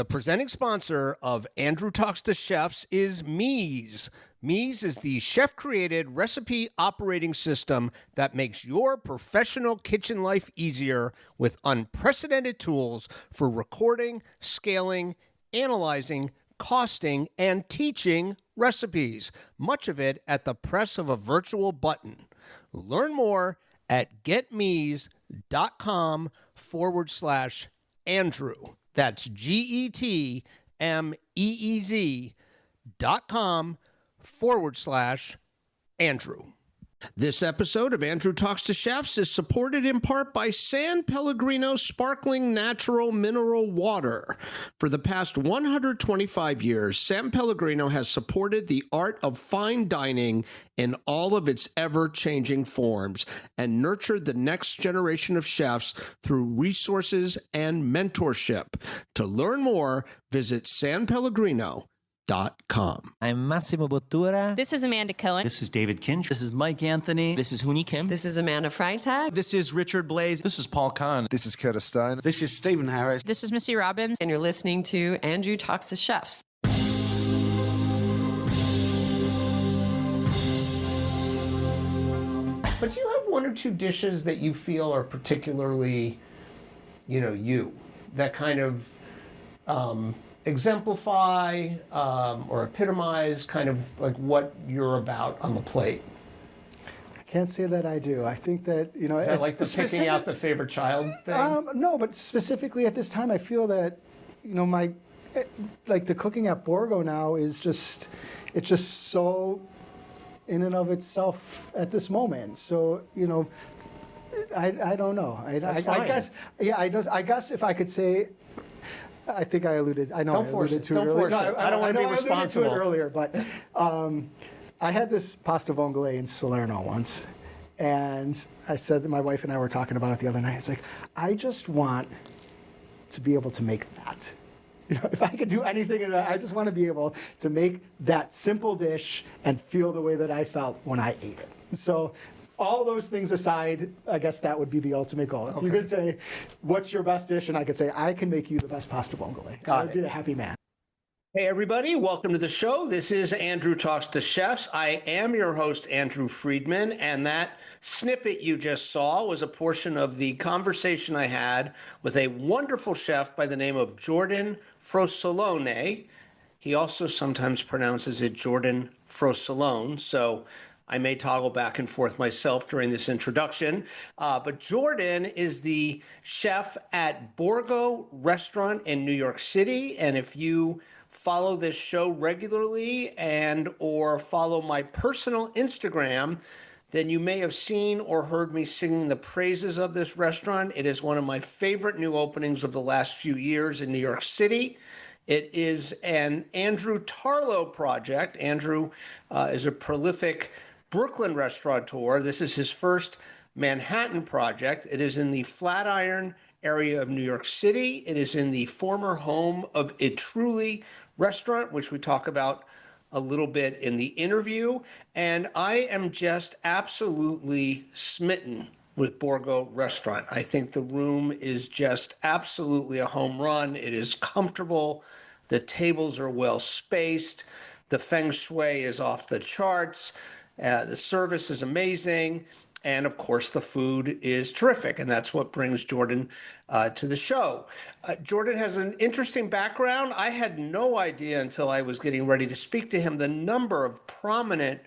The presenting sponsor of Andrew Talks to Chefs is Mies. Mies is the chef-created recipe operating system that makes your professional kitchen life easier with unprecedented tools for recording, scaling, analyzing, costing, and teaching recipes. Much of it at the press of a virtual button. Learn more at getmeez.com/Andrew. That's GETMEEZ.com/Andrew. This episode of Andrew Talks to Chefs is supported in part by S.Pellegrino Sparkling Natural Mineral Water. For the past 125 years, S.Pellegrino has supported the art of fine dining in all of its ever-changing forms and nurtured the next generation of chefs through resources and mentorship. To learn more, visit sanpellegrino.com. I'm Massimo Bottura. This is Amanda Cohen. This is David Kinch. This is Mike Anthony. This is Hooni Kim. This is Amanda Freitag. This is Richard Blaze. This is Paul Kahn. This is Curtis Stone. This is Stephen Harris. This is Missy Robbins. And you're listening to Andrew Talks to Chefs. But you have one or two dishes that you feel are particularly, that kind of exemplify or epitomize kind of like what you're about on the plate. I can't say that I do. I think that, Is that like the picking out the favorite child thing? No, but specifically at this time, I feel that, the cooking at Borgo now is it's just so in and of itself at this moment. So, I don't know. I guess if I could say, I think I alluded. I know don't I alluded to it earlier. No, I don't want to be responsible. I alluded to it earlier, but I had this pasta vongole in Salerno once, and I said that my wife and I were talking about it the other night. It's like, I just want to be able to make that. If I could do anything in that, I just want to be able to make that simple dish and feel the way that I felt when I ate it. So, all those things aside, I guess that would be the ultimate goal. Okay. You could say, what's your best dish? And I could say, I can make you the best pasta vongole. I would be a happy man. Hey, everybody. Welcome to the show. This is Andrew Talks to Chefs. I am your host, Andrew Friedman, and that snippet you just saw was a portion of the conversation I had with a wonderful chef by the name of Jordan Frosolone. He also sometimes pronounces it Jordan Frosolone, so I may toggle back and forth myself during this introduction. But Jordan is the chef at Borgo restaurant in New York City. And if you follow this show regularly and or follow my personal Instagram, then you may have seen or heard me singing the praises of this restaurant. It is one of my favorite new openings of the last few years in New York City. It is an Andrew Tarlow project. Andrew is a prolific Brooklyn restaurateur. This is his first Manhattan project. It is in the Flatiron area of New York City. It is in the former home of Itruly restaurant, which we talk about a little bit in the interview. And I am just absolutely smitten with Borgo restaurant. I think the room is just absolutely a home run. It is comfortable. The tables are well spaced. The feng shui is off the charts. The service is amazing, and of course the food is terrific, and that's what brings Jordan to the show. Jordan has an interesting background. I had no idea until I was getting ready to speak to him the number of prominent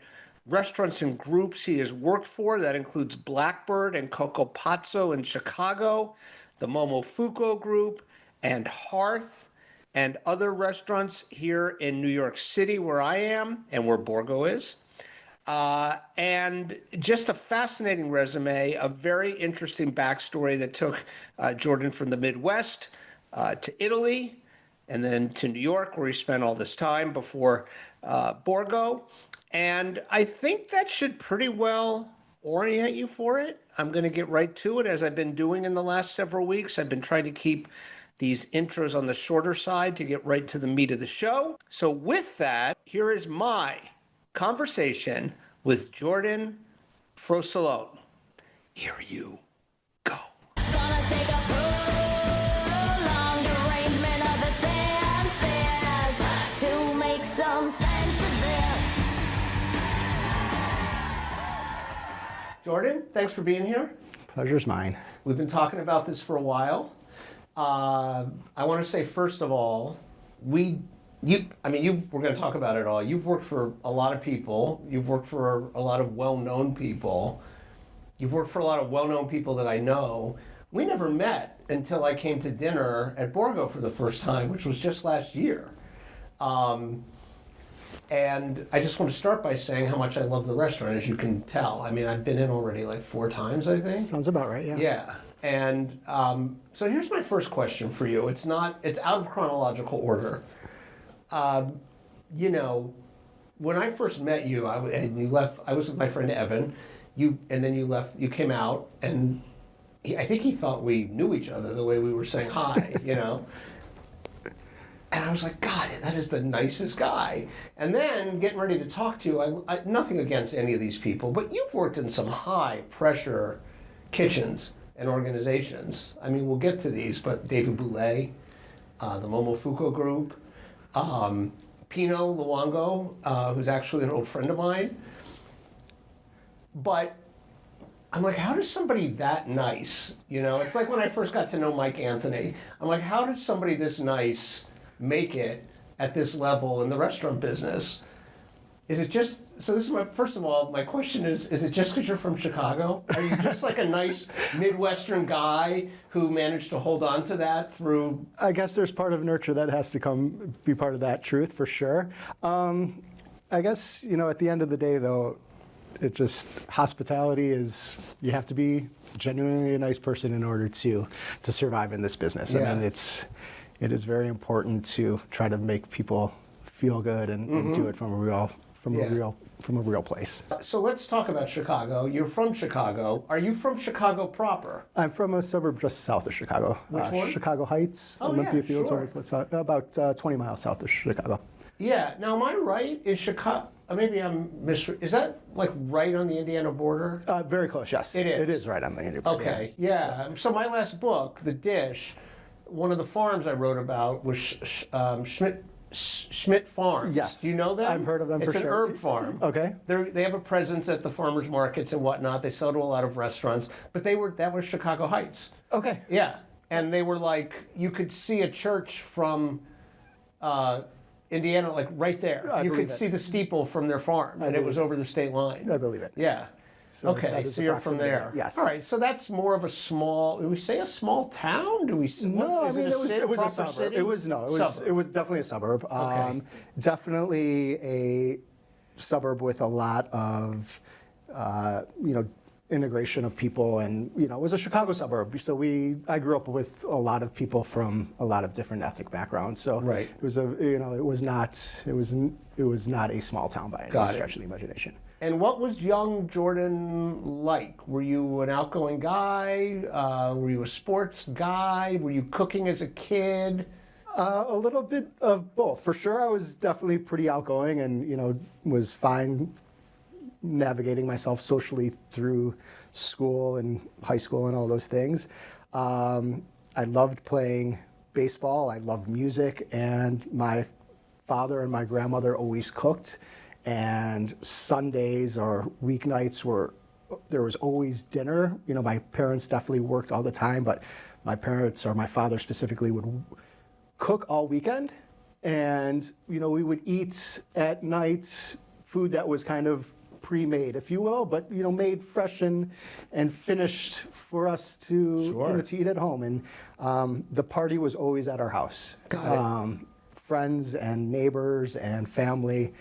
restaurants and groups he has worked for. That includes Blackbird and Coco Pazzo in Chicago, the Momofuku group, and Hearth, and other restaurants here in New York City where I am and where Borgo is. And just a fascinating resume, a very interesting backstory that took Jordan from the Midwest to Italy and then to New York, where he spent all this time before Borgo. And I think that should pretty well orient you for it. I'm going to get right to it, as I've been doing in the last several weeks. I've been trying to keep these intros on the shorter side to get right to the meat of the show. So with that, here is my conversation with Jordan Frosolone. Here you go. It's gonna take a prolonged arrangement of the same Jordan, thanks for being here. Pleasure's mine. We've been talking about this for a while. I want to say, first of all, we're going to talk about it all. You've worked for a lot of people. You've worked for a lot of well-known people. You've worked for a lot of well-known people that I know. We never met until I came to dinner at Borgo for the first time, which was just last year. And I just want to start by saying how much I love the restaurant, as you can tell. I mean, I've been in already like 4 times, I think. Sounds about right, yeah. Yeah. And so here's my first question for you. It's out of chronological order. When I first met you, and you left, I was with my friend Evan, and then you left, you came out, and I think he thought we knew each other the way we were saying hi, And I was like, God, that is the nicest guy. And then getting ready to talk to you, I nothing against any of these people, but you've worked in some high pressure kitchens and organizations. I mean, we'll get to these, but David Bouley, the Momofuku group, Pino Luongo, who's actually an old friend of mine. But I'm like, how does somebody that nice, it's like when I first got to know Mike Anthony, I'm like, how does somebody this nice make it at this level in the restaurant business? Is it just, so this is first of all, my question is it just because you're from Chicago? Are you just like a nice midwestern guy who managed to hold on to that through? I guess there's part of nurture that has to be part of that truth for sure. I guess, at the end of the day though, hospitality is, you have to be genuinely a nice person in order to survive in this business. Yeah. I mean, it is very important to try to make people feel good and do it from a real place. So let's talk about Chicago. You're from Chicago. Are you from Chicago proper? I'm from a suburb just south of Chicago. Which one? Chicago Heights, Oh, Olympia yeah, Fields, sure. about 20 miles south of Chicago. Yeah. Now, am I right? Is Chicago? Maybe I'm Is that like right on the Indiana border? Very close. Yes, It is. It is right on the Indiana border. Okay. Yeah. So my last book, The Dish, one of the farms I wrote about was Schmidt Farms. Yes. Do you know them? I've heard of them for It's sure. an herb farm. Okay. They have a presence at the farmers markets and whatnot. They sell to a lot of restaurants, but that was Chicago Heights. Okay. Yeah. And they were like, you could see a church from Indiana, like right there. You could see the steeple from their farm, and it was over the state line. I believe it. Yeah. So that Okay, is so you're from approximately there. right. Yes. All right, so that's more of a small. Do we say a small town? Do we? No, is I mean it was a proper suburb. city? It was definitely a suburb. Okay. Definitely a suburb with a lot of integration of people, and it was a Chicago suburb. So I grew up with a lot of people from a lot of different ethnic backgrounds. So Right. it was not a small town by any Got it. stretch of the imagination. And what was young Jordan like? Were you an outgoing guy? Were you a sports guy? Were you cooking as a kid? A little bit of both. For sure, I was definitely pretty outgoing and, was fine navigating myself socially through school and high school and all those things. I loved playing baseball. I loved music. And my father and my grandmother always cooked. And Sundays or weeknights there was always dinner. My parents definitely worked all the time, but my parents, or my father specifically, would cook all weekend. And, we would eat at night food that was kind of pre-made, if you will, but, made fresh and finished for us to, Sure. to eat at home. And the party was always at our house. Got it. Friends and neighbors and family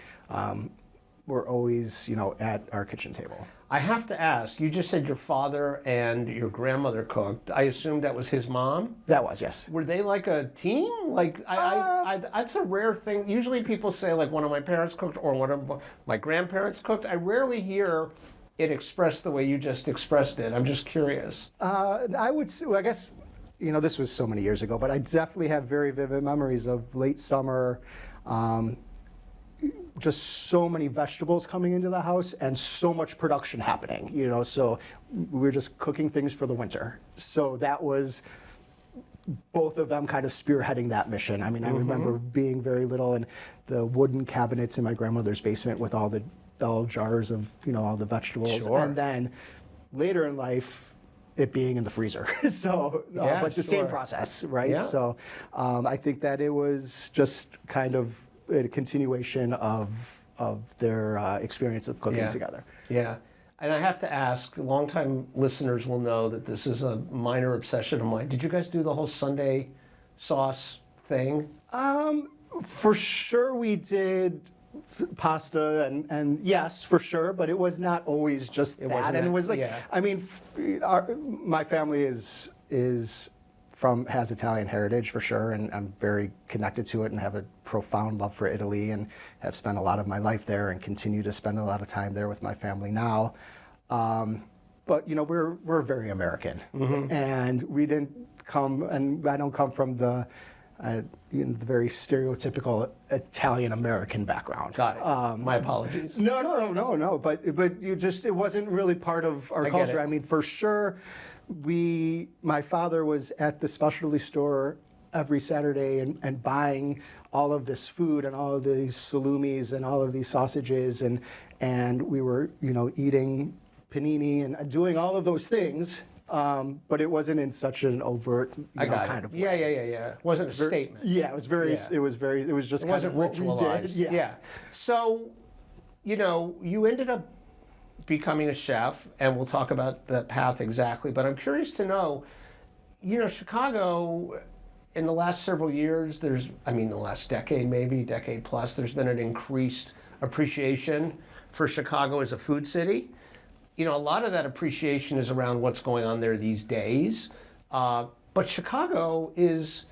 were always, at our kitchen table. I have to ask, you just said your father and your grandmother cooked. I assumed that was his mom? That was, yes. Were they like a team? Like, that's a rare thing. Usually people say like one of my parents cooked or one of my grandparents cooked. I rarely hear it expressed the way you just expressed it. I'm just curious. I would say, I guess, this was so many years ago, but I definitely have very vivid memories of late summer, just so many vegetables coming into the house and so much production happening, so we were just cooking things for the winter. So that was both of them kind of spearheading that mission. I mean, I remember being very little and the wooden cabinets in my grandmother's basement with all the jars of, all the vegetables. Sure. And then later in life, it being in the freezer. So, Yeah, but the same sure. process, right? Yeah. So I think that it was just kind of a continuation of their experience of cooking together. Yeah. And I have to ask, longtime listeners will know that this is a minor obsession of mine. Did you guys do the whole Sunday sauce thing? For sure we did pasta and yes, for sure, but it was not always just that. wasn't And it that- was like, yeah. I mean, my family has Italian heritage for sure, and I'm very connected to it and have a profound love for Italy and have spent a lot of my life there and continue to spend a lot of time there with my family now. But you know, we're very American, and we didn't come, and I don't come from the very stereotypical Italian American background. Got it. My apologies. No. But it wasn't really part of our get culture. it. I mean, for sure, my father was at the specialty store every Saturday and buying all of this food and all of these salumis and all of these sausages, and we were, eating panini and doing all of those things. But it wasn't in such an overt, kind of way. Yeah. It wasn't a statement. Yeah, it was very. Yeah. It was just It kind wasn't of what we ritualized. did. Yeah. So, you ended up becoming a chef, and we'll talk about the path exactly. But I'm curious to know, Chicago, in the last several years, the last decade, maybe decade plus, there's been an increased appreciation for Chicago as a food city. A lot of that appreciation is around what's going on there these days. But Chicago is,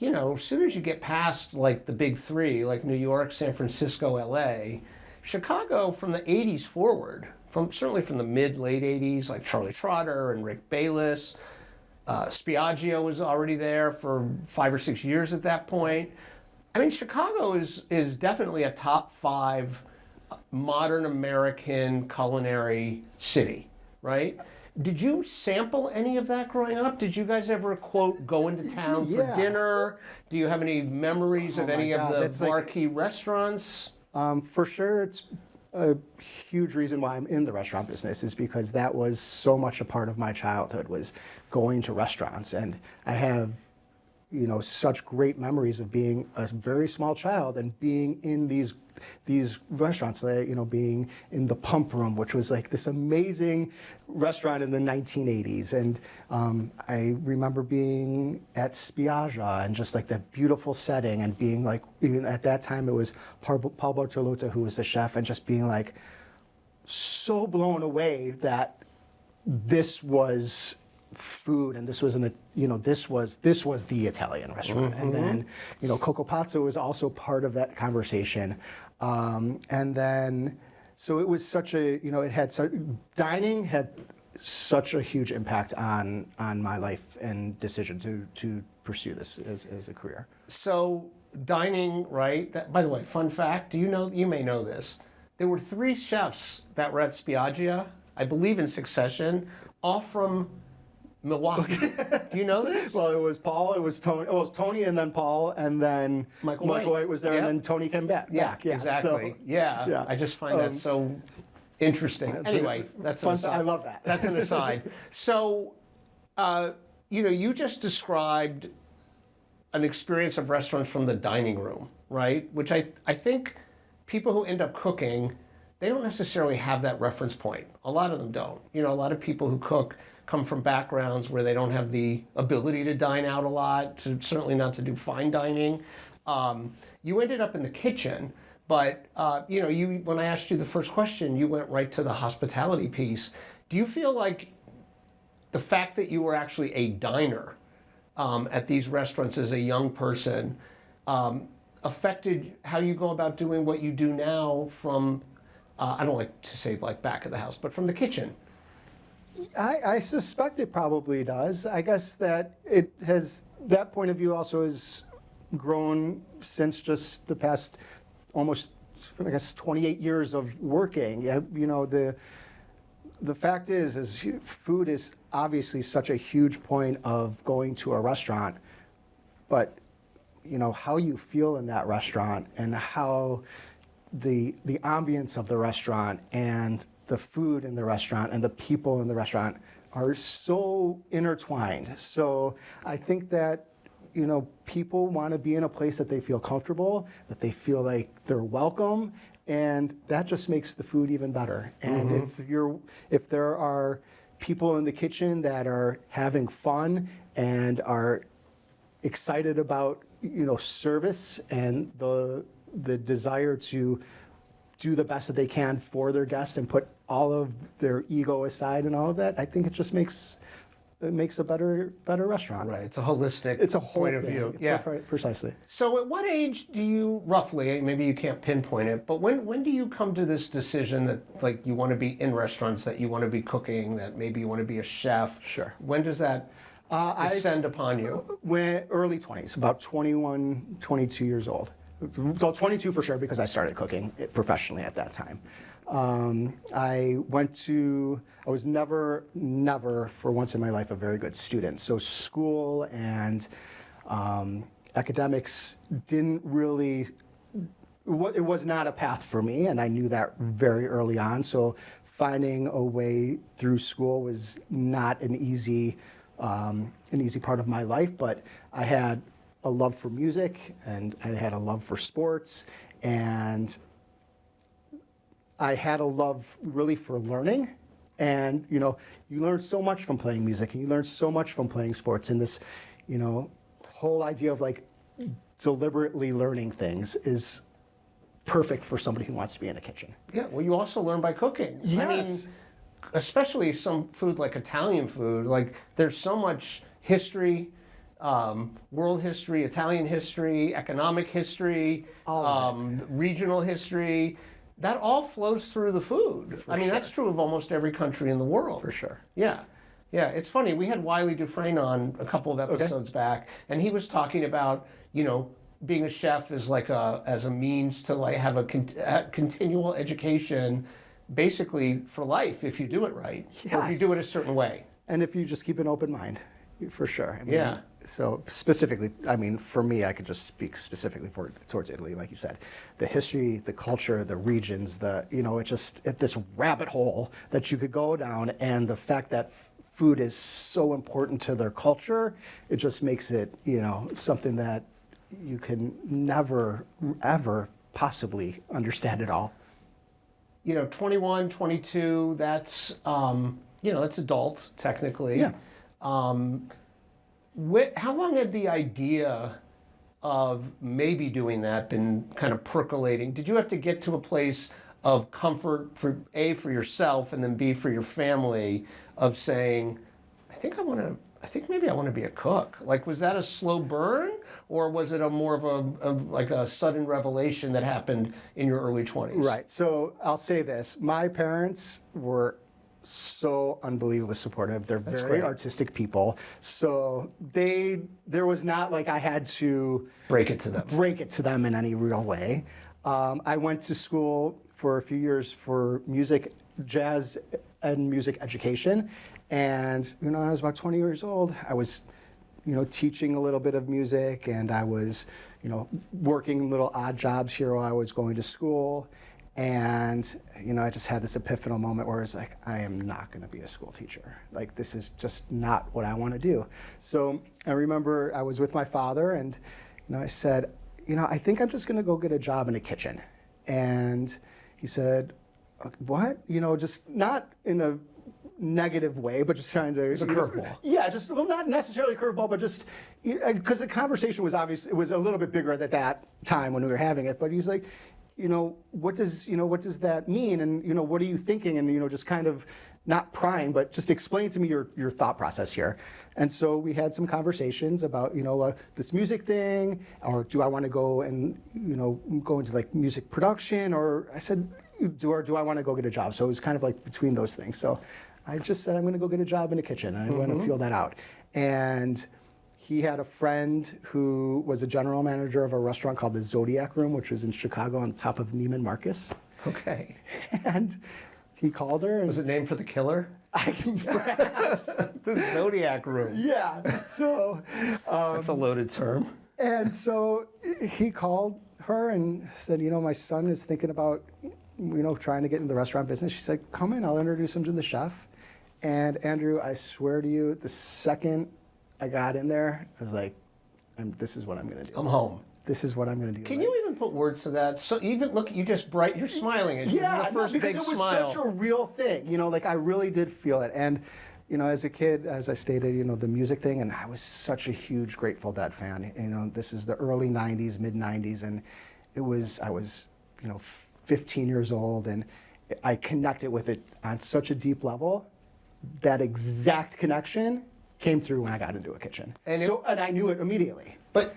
as soon as you get past like the big three, like New York, San Francisco, LA, Chicago from the 80s forward, certainly from the late 80s, like Charlie Trotter and Rick Bayless, Spiaggio was already there for 5 or 6 years at that point. I mean, Chicago is definitely a top 5 modern American culinary city, right? Did you sample any of that growing up? Did you guys ever, quote, go into town for dinner? Do you have any memories of any of the marquee restaurants? For sure, it's a huge reason why I'm in the restaurant business is because that was so much a part of my childhood, was going to restaurants. And I have, such great memories of being a very small child and being in these restaurants, being in the Pump Room, which was like this amazing restaurant in the 1980s. And I remember being at Spiaggia and just like that beautiful setting and being like, even at that time it was Paul Bortolutta who was the chef, and just being like so blown away that this was food and this was this was the Italian restaurant. And then Coco Pazzo was also part of that conversation, and then so it was such a dining had such a huge impact on my life and decision to pursue this as a career. So dining, right? By the way, fun fact, you may know this, there were 3 chefs that were at Spiaggia, I believe in succession, all from Milwaukee. Do you know this? Well, it was Paul, it was Tony, it was Tony and then Paul, and then Michael White was there, and then Tony came back. Yeah, Yeah, exactly. So, yeah, I just find that so interesting. Anyway, that's an fun. aside. I love that. That's an aside. So, you just described an experience of restaurants from the dining room, right? Which I think people who end up cooking, they don't necessarily have that reference point. A lot of them don't. A lot of people who cook come from backgrounds where they don't have the ability to dine out a lot, certainly not to do fine dining. You ended up in the kitchen, but when I asked you the first question, you went right to the hospitality piece. Do you feel like the fact that you were actually a diner at these restaurants as a young person affected how you go about doing what you do now from, I don't like to say like back of the house, but from the kitchen? I suspect it probably does. I guess that that point of view also has grown since just the past almost, 28 years of working. The fact is food is obviously such a huge point of going to a restaurant, but how you feel in that restaurant and how the ambience of the restaurant and the food in the restaurant and the people in the restaurant are so intertwined. So I think that, people want to be in a place that they feel comfortable, that they feel like they're welcome, and that just makes the food even better. And if there are people in the kitchen that are having fun and are excited about, service and the desire to do the best that they can for their guest and put all of their ego aside and all of that, I think it just makes a better restaurant. Right. It's a holistic It's a whole point of thing. view. Yeah. Precisely. So at what age do you roughly, maybe you can't pinpoint it, but when do you come to this decision that like you want to be in restaurants, that you want to be cooking, that maybe you want to be a chef? Sure. When does that descend upon you? When early 20s, about 21, 22 years old. Well, 22 for sure, because I started cooking professionally at that time. I was never for once in my life a very good student. So school and academics didn't really, it was not a path for me, and I knew that very early on. So finding a way through school was not an easy part of my life, but I had a love for music, and I had a love for sports, and I had a love really for learning. And, you learn so much from playing music, and you learn so much from playing sports. And this, whole idea of like deliberately learning things is perfect for somebody who wants to be in a kitchen. Yeah, well, you also learn by cooking. Yes. I mean, especially some food like Italian food, like there's so much history, world history, Italian history, economic history, regional history. That all flows through the food. I mean, that's true of almost every country in the world. For sure. Yeah. Yeah, it's funny. We had Wiley Dufresne on a couple of episodes back, and he was talking about, being a chef is like as a means to like have a continual education, basically for life if you do it right, or if you do it a certain way. And if you just keep an open mind, for sure. I mean, Yeah. So specifically, I mean, for me, I could just speak specifically towards Italy, like you said. The history, the culture, the regions, it's this rabbit hole that you could go down, and the fact that food is so important to their culture, it just makes it, something that you can never, ever possibly understand at all. 21, 22, that's, that's adult, technically. Yeah. How long had the idea of maybe doing that been kind of percolating? Did you have to get to a place of comfort for A, for yourself, and then B, for your family, of saying, I think maybe I want to be a cook? Like, was that a slow burn, or was it more of a sudden revelation that happened in your early 20s? Right. So I'll say this: my parents were so unbelievably supportive. They're very great. artistic people. So there was not like I had to Break it to them in any real way. I went to school for a few years for music, jazz and music education. And, when I was about 20 years old, I was, teaching a little bit of music, and I was, working little odd jobs here while I was going to school. And, I just had this epiphanal moment where it's like, I am not going to be a school teacher. Like, this is just not what I want to do. So I remember I was with my father, and, I said, I think I'm just going to go get a job in a kitchen. And he said, what? Just not in a negative way, but just trying to... It's a curveball. Yeah, not necessarily a curveball, but just... Because the conversation was obvious, it was a little bit bigger at that time when we were having it, but he's like, what does that mean? And, what are you thinking? And, just kind of not prying, but just explain to me your thought process here. And so we had some conversations about, this music thing, or do I want to go and, go into like music production? Or I said, do I want to go get a job? So it was kind of like between those things. So I just said, I'm going to go get a job in a kitchen. And I want to feel that out. And he had a friend who was a general manager of a restaurant called the Zodiac Room, which was in Chicago on top of Neiman Marcus. Okay. And he called her. And Was it named for the killer? Perhaps. The Zodiac Room. Yeah. So. That's a loaded term. And so he called her and said, my son is thinking about, trying to get into the restaurant business. She said, come in, I'll introduce him to the chef. And Andrew, I swear to you, the second I got in there, I was like, this is what I'm going to do. I'm home. This is what I'm going to do. Can you even put words to that? So even look, you're smiling as your first because big it was smile. such a real thing. Like I really did feel it. And as a kid, as I stated, the music thing, and I was such a huge Grateful Dead fan. This is the early '90s, mid '90s, and I was 15 years old, and I connected with it on such a deep level. That exact connection came through when I got into a kitchen, and I knew it immediately. But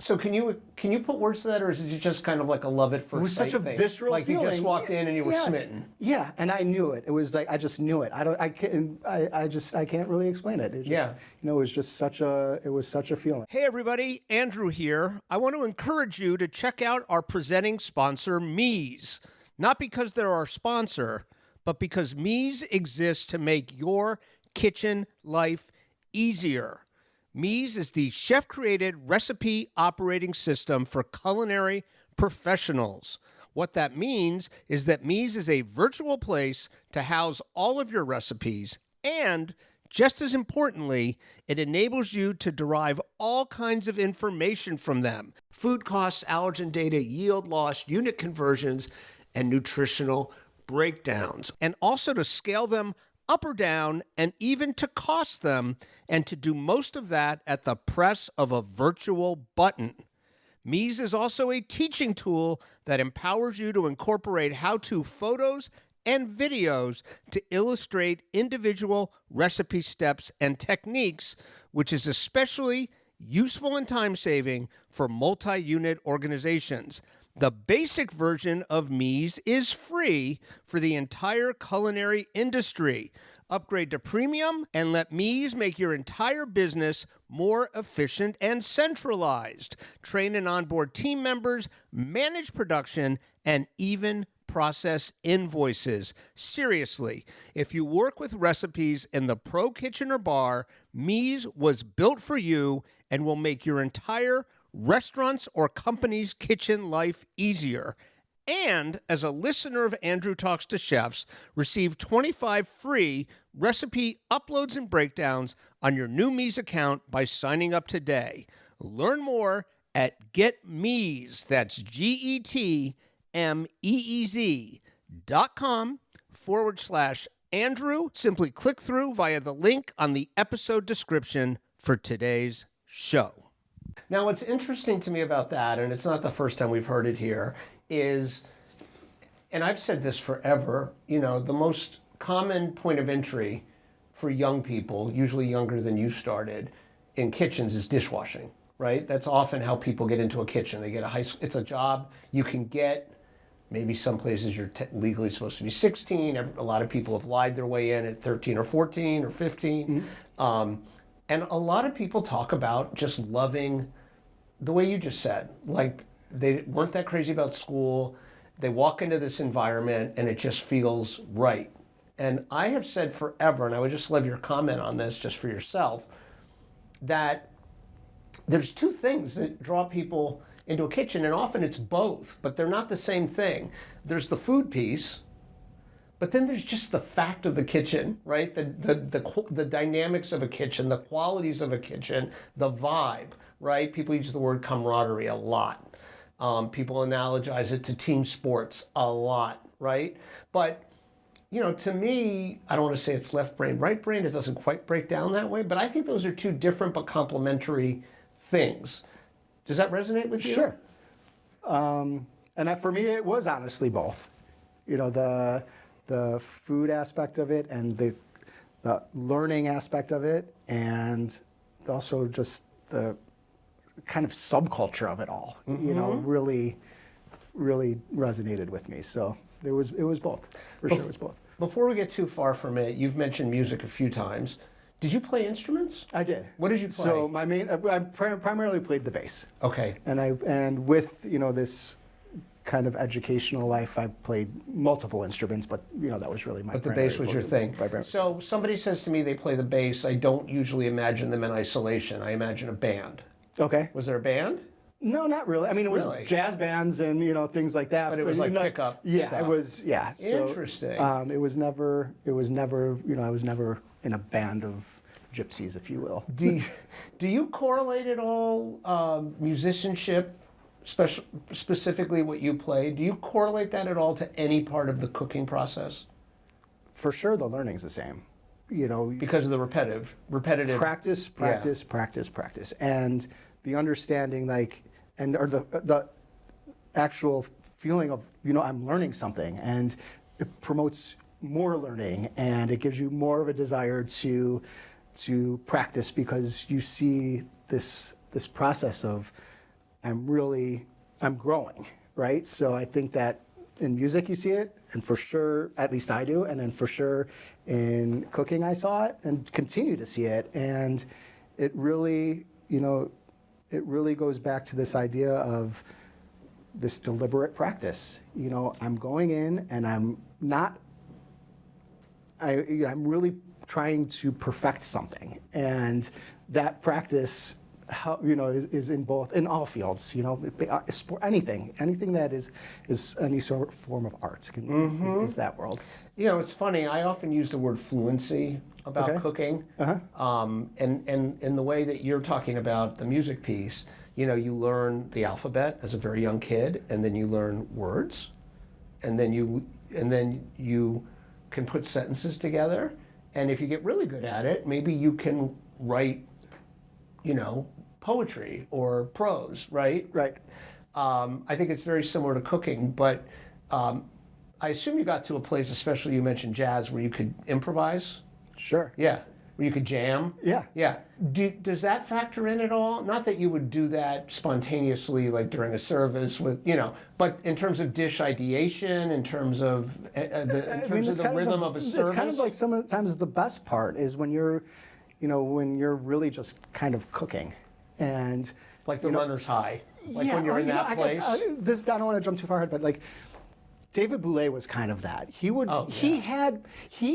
so can you put words to that, or is it just kind of like a love at first sight thing? It was such a visceral feeling. Like you just walked in and you were smitten. Yeah, and I knew it. It was like I just knew it. I can't really explain it. It just, it was just such a feeling. Hey everybody, Andrew here. I want to encourage you to check out our presenting sponsor, Mies. Not because they're our sponsor, but because Mies exists to make your kitchen life easier. Mies is the chef-created recipe operating system for culinary professionals. What that means is that Mies is a virtual place to house all of your recipes, and just as importantly, it enables you to derive all kinds of information from them: food costs, allergen data, yield loss, unit conversions, and nutritional breakdowns, and also to scale them up or down, and even to cost them, and to do most of that at the press of a virtual button. Mies is also a teaching tool that empowers you to incorporate how-to photos and videos to illustrate individual recipe steps and techniques, which is especially useful and time-saving for multi-unit organizations. The basic version of Mies is free for the entire culinary industry. Upgrade to premium and let Mies make your entire business more efficient and centralized. Train and onboard team members, manage production, and even process invoices. Seriously, if you work with recipes in the pro kitchen or bar, Mies was built for you and will make your entire restaurants or company's kitchen life easier. And as a listener of Andrew Talks to Chefs, receive 25 free recipe uploads and breakdowns on your new Mies account by signing up today. Learn more at getmeez, that's GetMeez.com/Andrew. Simply click through via the link on the episode description for today's show. Now, what's interesting to me about that, and it's not the first time we've heard it here, is, and I've said this forever, the most common point of entry for young people, usually younger than you started, in kitchens is dishwashing, right? That's often how people get into a kitchen. They get it's a job you can get. Maybe some places you're legally supposed to be 16. A lot of people have lied their way in at 13 or 14 or 15. Mm-hmm. And a lot of people talk about just loving, the way you just said, like they weren't that crazy about school. They walk into this environment and it just feels right. And I have said forever, and I would just love your comment on this just for yourself, that there's two things that draw people into a kitchen, and often it's both, but they're not the same thing. There's the food piece, but then there's just the fact of the kitchen, right? The dynamics of a kitchen, the qualities of a kitchen, the vibe, right? People use the word camaraderie a lot. People analogize it to team sports a lot, right? But, to me, I don't want to say it's left brain, right brain. It doesn't quite break down that way, but I think those are two different but complementary things. Does that resonate with you? Sure. And for me, it was honestly both. The food aspect of it and the learning aspect of it, and also just the kind of subculture of it all, mm-hmm. Really resonated with me. So it was both. For sure, it was both. Before we get too far from it, you've mentioned music a few times. Did you play instruments? I did. What did you play? So I primarily played the bass. Okay. And with this kind of educational life, I played multiple instruments, but that was really my. But the bass was your thing. So somebody says to me they play the bass. I don't usually imagine them in isolation. I imagine a band. Okay. Was there a band? No, not really. I mean, it was Really? jazz bands and things like that. But it was like not- pickup Yeah, stuff. it was. Yeah. So, Interesting. it was never. I was never in a band of gypsies, if you will. Do you correlate at all musicianship, specifically what you play? Do you correlate that at all to any part of the cooking process? For sure, the learning's the same. Because of the repetitive Practice, practice, and the understanding, or the actual feeling of I'm learning something, and it promotes more learning, and it gives you more of a desire to practice because you see this process of I'm growing, right? So I think that in music you see it, and for sure, at least I do, and then for sure in cooking I saw it and continue to see it, and it really goes back to this idea of this deliberate practice. I'm going in and I'm really trying to perfect something, and that practice is in all fields, sport, anything that is any sort of form of art is that world. It's funny. I often use the word fluency about cooking, and in the way that you're talking about the music piece. You learn the alphabet as a very young kid, and then you learn words, and then you can put sentences together, and if you get really good at it, maybe you can write, poetry or prose, right? Right. I think it's very similar to cooking, but I assume you got to a place, especially you mentioned jazz, where you could improvise. Sure. Yeah, where you could jam. Yeah. Yeah. Does that factor in at all? Not that you would do that spontaneously, like during a service with, but in terms of dish ideation, in terms of the rhythm of a service. It's kind of like sometimes the best part is when you're really just kind of cooking, and like the runner's high, like when you're in that I place. Guess, I don't want to jump too far ahead, but like David Bouley was kind of that. He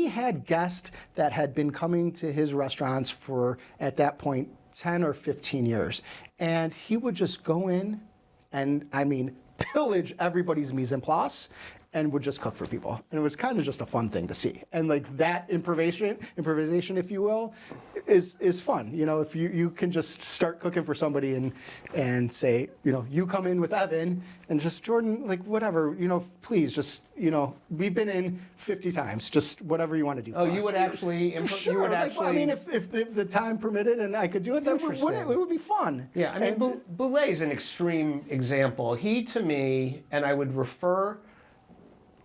had guests that had been coming to his restaurants for, at that point, 10 or 15 years, and he would just go in and pillage everybody's mise en place and would just cook for people. And it was kind of just a fun thing to see. And like that improvisation, if you will, is fun. If you can just start cooking for somebody and say, you come in with Evan and just Jordan, like whatever, please just, we've been in 50 times, just whatever you want to do. Oh, you would actually, Sure, you would actually. If the time permitted and I could do it, it would be fun. Yeah, Bouley is an extreme example. He, to me, and I would refer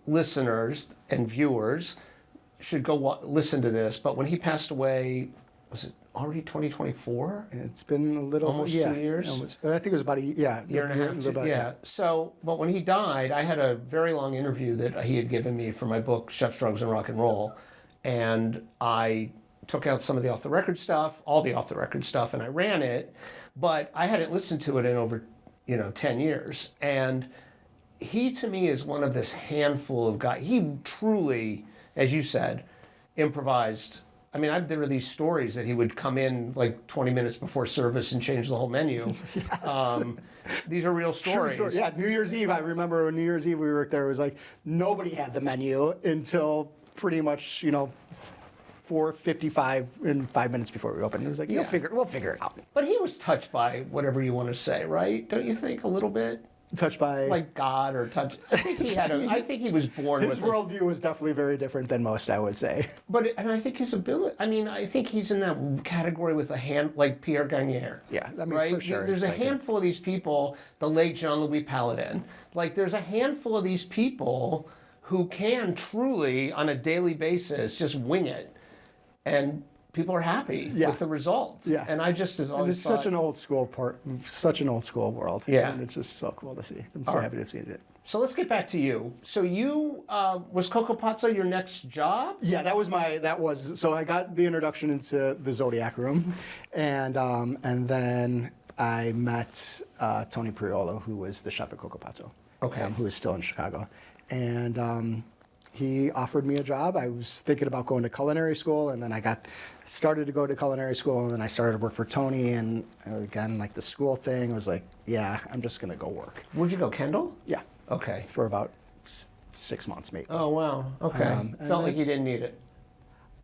listeners and viewers should go listen to this, but when he passed away, was it already 2024? It's been a little almost 2 years. I think it was about year and a half. Yeah. So, but when he died, I had a very long interview that he had given me for my book, Chefs, Drugs, and Rock and Roll, and I took out some of the off-the-record stuff, all the off-the-record stuff, and I ran it, but I hadn't listened to it in over 10 years, and he, to me, is one of this handful of guys. He truly, as you said, improvised. There were these stories that he would come in like 20 minutes before service and change the whole menu. Yes. These are real stories. True story. Yeah, New Year's Eve, I remember on New Year's Eve we were there, it was like nobody had the menu until pretty much, 4:55 and 5 minutes before we opened. It was like, we'll figure it out. But he was touched by whatever you want to say, right? Don't you think a little bit? Touched by like God or touched. I think he had I think he was born his with worldview was definitely very different than most, I would say. And I think his ability. I think he's in that category with a hand like Pierre Gagnaire. Yeah, right? For sure. There's a handful of these people. The late Jean-Louis Paladin. Like there's a handful of these people who can truly, on a daily basis, just wing it, and people are happy with the results. Yeah. And I just as always it's such an old school world. Yeah. And it's just so cool to see. I'm so happy to have seen it. So let's get back to you. So you, was Coco Pazzo your next job? Yeah, so I got the introduction into the Zodiac Room, and then I met Tony Priolo, who was the chef at Coco Pazzo. Okay. Who is still in Chicago. And he offered me a job. I was thinking about going to culinary school, and then I started to go to culinary school, and then I started to work for Tony, and again, like the school thing, I was like, yeah, I'm just gonna go work. Where'd you go, Kendall? Yeah. Okay. For about 6 months, maybe. Oh, wow. Okay. Felt like you didn't need it.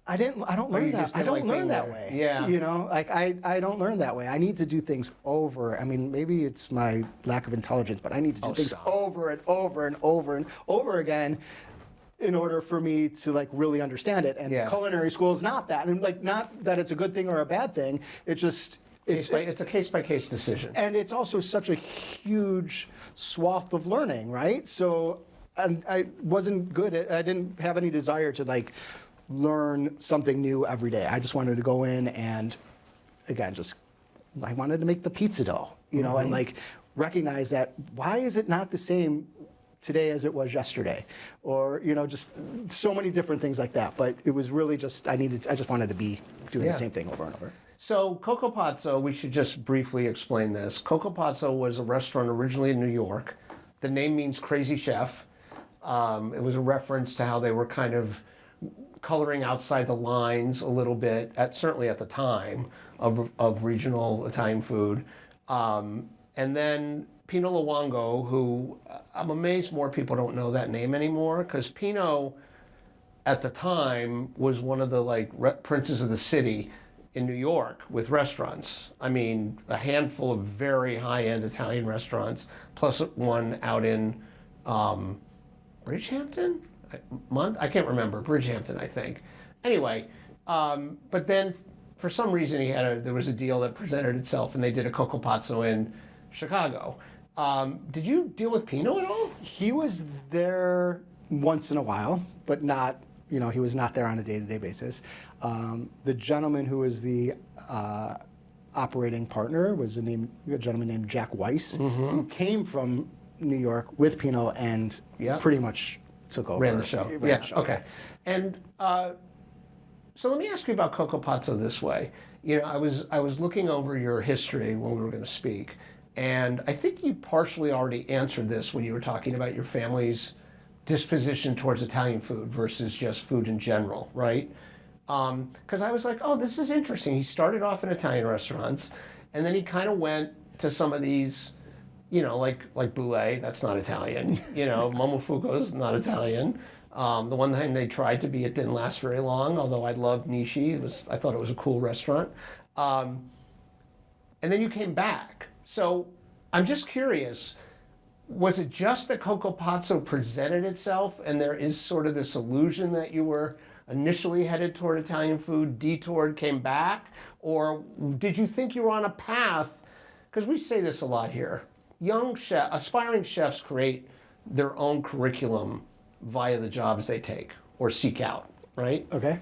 I don't learn that. I don't learn that way. Yeah. You know, like I don't learn that way. I need to do things over. I mean, maybe it's my lack of intelligence, but I need to do things over and over and over and over again in order for me to like really understand it. And culinary school is not that. And like, not that it's a good thing or a bad thing. It's just it's a case-by-case decision. And it's also such a huge swath of learning, right? So I wasn't good at, I didn't have any desire to like learn something new every day. I just wanted to go in and, again, I wanted to make the pizza dough, you know, and like recognize that why is it not the same today as it was yesterday? Or, you know, just so many different things like that. But it was really just, I just wanted to be doing the same thing over and over. So Coco Pazzo, we should just briefly explain this. Coco Pazzo was a restaurant originally in New York. The name means crazy chef. It was a reference to how they were kind of coloring outside the lines a little bit, certainly at the time, of regional Italian food. And then Pino Luongo, who I'm amazed more people don't know that name anymore, because Pino at the time was one of the like princes of the city in New York with restaurants. I mean, a handful of very high-end Italian restaurants, plus one out in Bridgehampton? I can't remember, Bridgehampton, I think. Anyway, but then for some reason there was a deal that presented itself and they did a Coco Pazzo in Chicago. Did you deal with Pino at all? He was there once in a while, but not, you know, he was not there on a day-to-day basis. The gentleman who was the operating partner was a gentleman named Jack Weiss, who came from New York with Pino and pretty much took over. Ran the show. Okay. And so let me ask you about Coco Pazzo this way. You know, I was looking over your history when we were going to speak, and I think you partially already answered this when you were talking about your family's disposition towards Italian food versus just food in general, right? Because I was like, oh, this is interesting. He started off in Italian restaurants, and then he kind of went to some of these, you know, like Bouley, that's not Italian. You know, Momofuku is not Italian. The one time they tried to be, it didn't last very long, although I loved Nishi. I thought it was a cool restaurant. And then you came back. So I'm just curious, was it just that Coco Pazzo presented itself and there is sort of this illusion that you were initially headed toward Italian food, detoured, came back? Or did you think you were on a path? Because we say this a lot here. Aspiring chefs create their own curriculum via the jobs they take or seek out, right? Okay.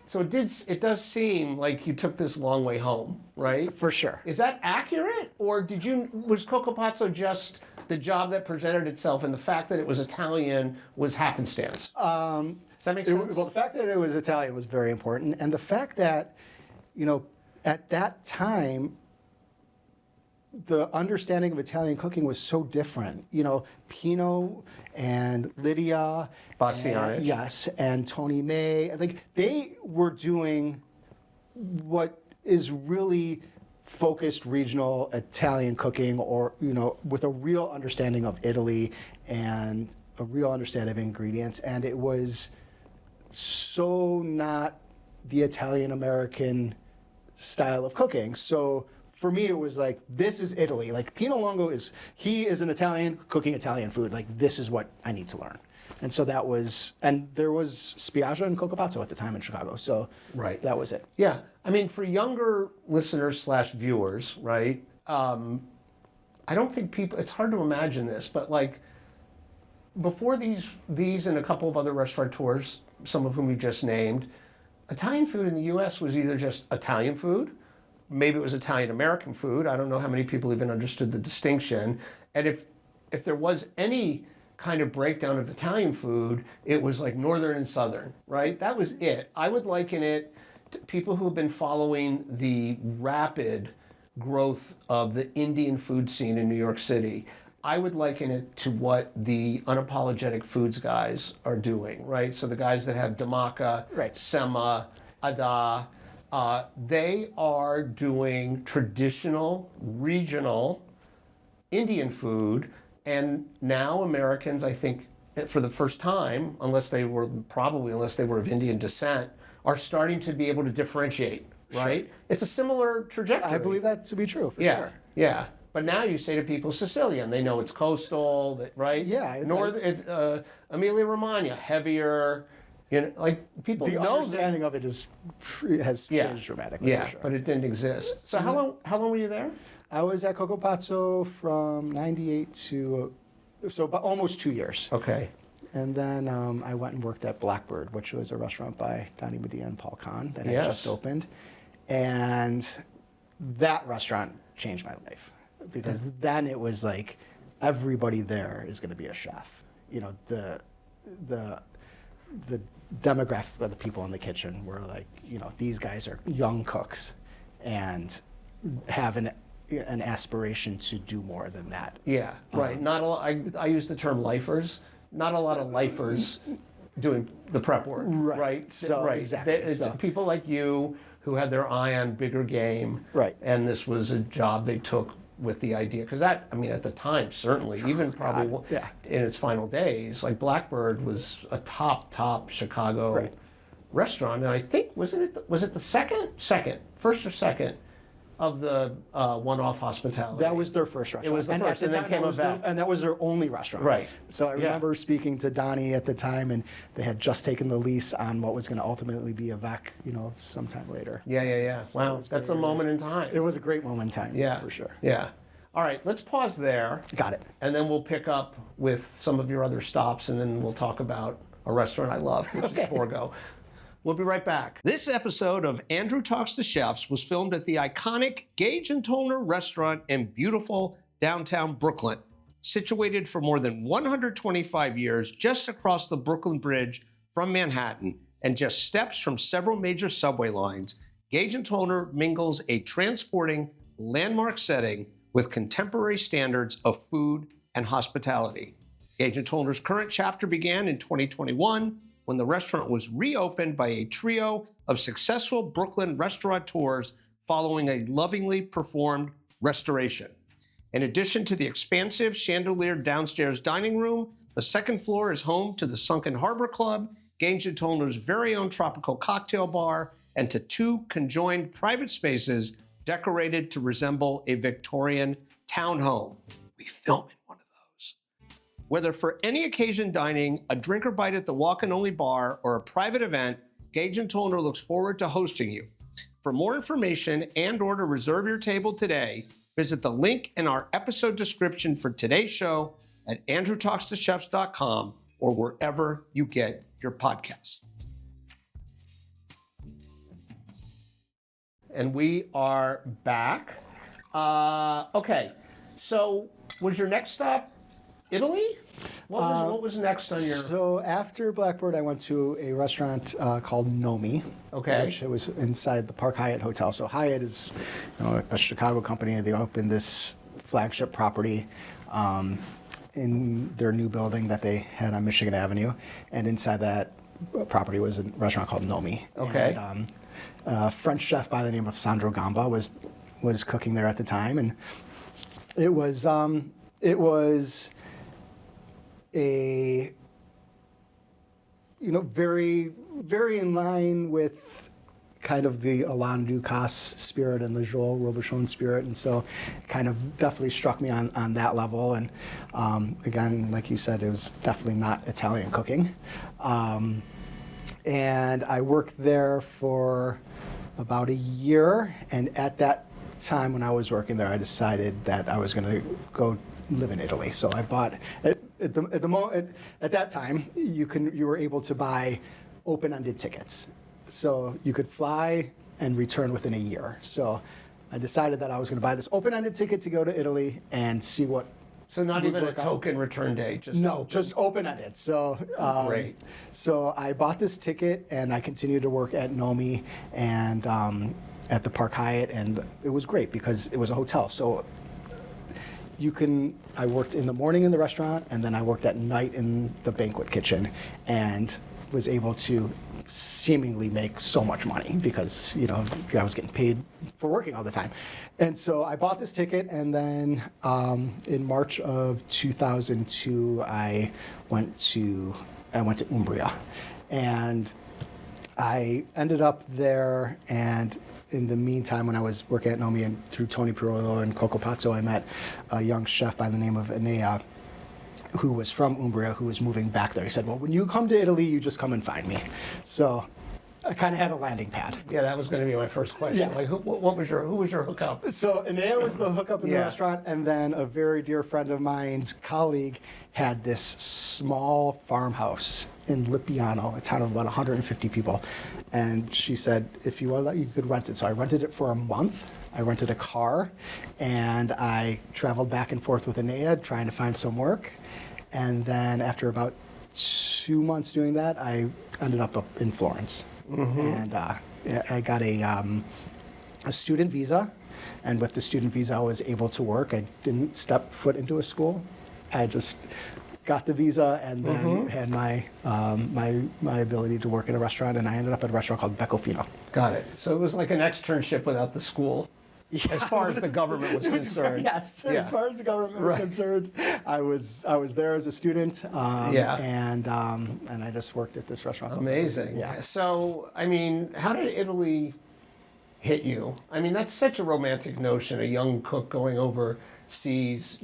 So it does seem like you took this long way home, right? For sure. Is that accurate? Or was Coco Pazzo just the job that presented itself and the fact that it was Italian was happenstance? Does that make sense? Well, the fact that it was Italian was very important. And the fact that, you know, at that time, the understanding of Italian cooking was so different. You know, Pino and Lydia. Bastianich. Yes, and Tony May. Like, they were doing what is really focused regional Italian cooking, or, you know, with a real understanding of Italy and a real understanding of ingredients. And it was so not the Italian-American style of cooking. So for me, it was like, this is Italy. Like, Pino Luongo he is an Italian cooking Italian food. Like, this is what I need to learn. And so that was, and there was Spiaggia and Coco Pazzo at the time in Chicago. So that was it. Yeah. I mean, for younger listeners / viewers, right? I don't think it's hard to imagine this, but like before these and a couple of other restaurateurs, some of whom we just named, Italian food in the US was either just Italian food, maybe it was Italian-American food. I don't know how many people even understood the distinction. And if there was any kind of breakdown of Italian food, it was like Northern and Southern, right? That was it. I would liken it to people who have been following the rapid growth of the Indian food scene in New York City. I would liken it to what the unapologetic foods guys are doing, right? So the guys that have Damaka, Right. Sema, Ada, they are doing traditional, regional Indian food, and now Americans, I think, for the first time, unless they were of Indian descent, are starting to be able to differentiate, right? Sure. It's a similar trajectory. I believe that to be true, for yeah, sure. Yeah. But now you say to people Sicilian, they know it's coastal, right? Yeah. It's Emilia Romagna, heavier. You know, like people The know understanding of it has changed dramatically. Yeah, for sure. but it didn't exist. So how long were you there? I was at Coco Pazzo from '98 to about almost 2 years. Okay. And then I went and worked at Blackbird, which was a restaurant by Donnie Medea and Paul Kahn that had just opened. And that restaurant changed my life because then it was like everybody there is going to be a chef. You know, the demographic of the people in the kitchen were like, you know, these guys are young cooks and have an aspiration to do more than that. Yeah, right. Not a lot, I use the term lifers. Not a lot of lifers doing the prep work, right? So, right. Exactly. It's people like you who had their eye on bigger game, right? And this was a job they took with the idea, because that, I mean, at the time, certainly, even probably in its final days, like Blackbird was a top Chicago restaurant, and I think was it the first or second of the one-off hospitality? That was their first restaurant. It was the first, and then came and that was their only restaurant. Right. So I remember speaking to Donnie at the time, and they had just taken the lease on what was going to ultimately be a VEC, you know, sometime later. Yeah. So wow, that's a moment in time. It was a great moment in time, for sure. Yeah. All right, let's pause there. Got it. And then we'll pick up with some of your other stops, and then we'll talk about a restaurant I love, which is Borgo. We'll be right back. This episode of Andrew Talks to Chefs was filmed at the iconic Gage and Toner restaurant in beautiful downtown Brooklyn. Situated for more than 125 years just across the Brooklyn Bridge from Manhattan and just steps from several major subway lines, Gage and Toner mingles a transporting landmark setting with contemporary standards of food and hospitality. Gage and Toner's current chapter began in 2021 when the restaurant was reopened by a trio of successful Brooklyn restaurateurs following a lovingly performed restoration. In addition to the expansive chandelier downstairs dining room, the second floor is home to the Sunken Harbor Club, Gage and Toner's very own tropical cocktail bar, and to two conjoined private spaces decorated to resemble a Victorian townhome. We film in one of those. Whether for any occasion dining, a drink or bite at the walk-in only bar, or a private event, Gage and Toner looks forward to hosting you. For more information and or to reserve your table today, visit the link in our episode description for today's show at andrewtalkstochefs.com or wherever you get your podcasts. And we are back. Okay, so was your next stop Italy? What was next on your... So after Blackbird, I went to a restaurant called Nomi. Okay. Which was inside the Park Hyatt Hotel. So Hyatt is, you know, a Chicago company. They opened this flagship property in their new building that they had on Michigan Avenue. And inside that property was a restaurant called Nomi. Okay. And, a French chef by the name of Sandro Gamba was cooking there at the time, and it was a, you know, very in line with kind of the Alain Ducasse spirit and the Joël Robuchon spirit, and so it kind of definitely struck me on that level. And again, like you said, it was definitely not Italian cooking, and I worked there for about a year, and at that time when I was working there, I decided that I was going to go live in Italy. So I bought at that time you were able to buy open-ended tickets, so you could fly and return within a year. So I decided that I was going to buy this open-ended ticket to go to Italy and see what. So not even a token return date? Just open-ended. So great. So I bought this ticket, and I continued to work at Nomi and at the Park Hyatt, and it was great because it was a hotel. So I worked in the morning in the restaurant, and then I worked at night in the banquet kitchen, and was able to seemingly make so much money because, I was getting paid for working all the time. And so I bought this ticket, and then in March of 2002, I went to Umbria. And I ended up there, and in the meantime, when I was working at Nomi and through Tony Pirolo and Coco Pazzo, I met a young chef by the name of Enea, who was from Umbria, who was moving back there. He said, well, when you come to Italy, you just come and find me. So I kind of had a landing pad. Yeah, that was going to be my first question. Yeah. Like, who was your hookup? So Enea was the hookup in the Yeah. restaurant, and then a very dear friend of mine's colleague had this small farmhouse in Lippiano, a town of about 150 people. And she said, if you want, you could rent it. So I rented it for a month. I rented a car, and I traveled back and forth with Enea trying to find some work. And then after about 2 months doing that, I ended up in Florence. And I got a student visa. And with the student visa, I was able to work. I didn't step foot into a school. I just got the visa and then had my ability to work in a restaurant. And I ended up at a restaurant called Becco Fino. Got it. So it was like an externship without the school, as far as the government was concerned. Yes, Yeah. as far as the government was concerned, I was there as a student, and I just worked at this restaurant. Amazing. Yeah. So, I mean, how did Italy hit you? I mean, that's such a romantic notion, a young cook going overseas,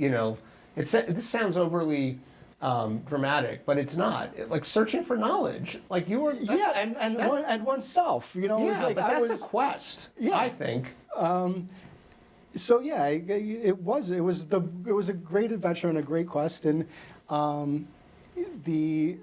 this sounds overly dramatic, but it's not. Like searching for knowledge. Like you were... and oneself, it was like but that's a quest, I think. So yeah, it was a great adventure and a great quest, and the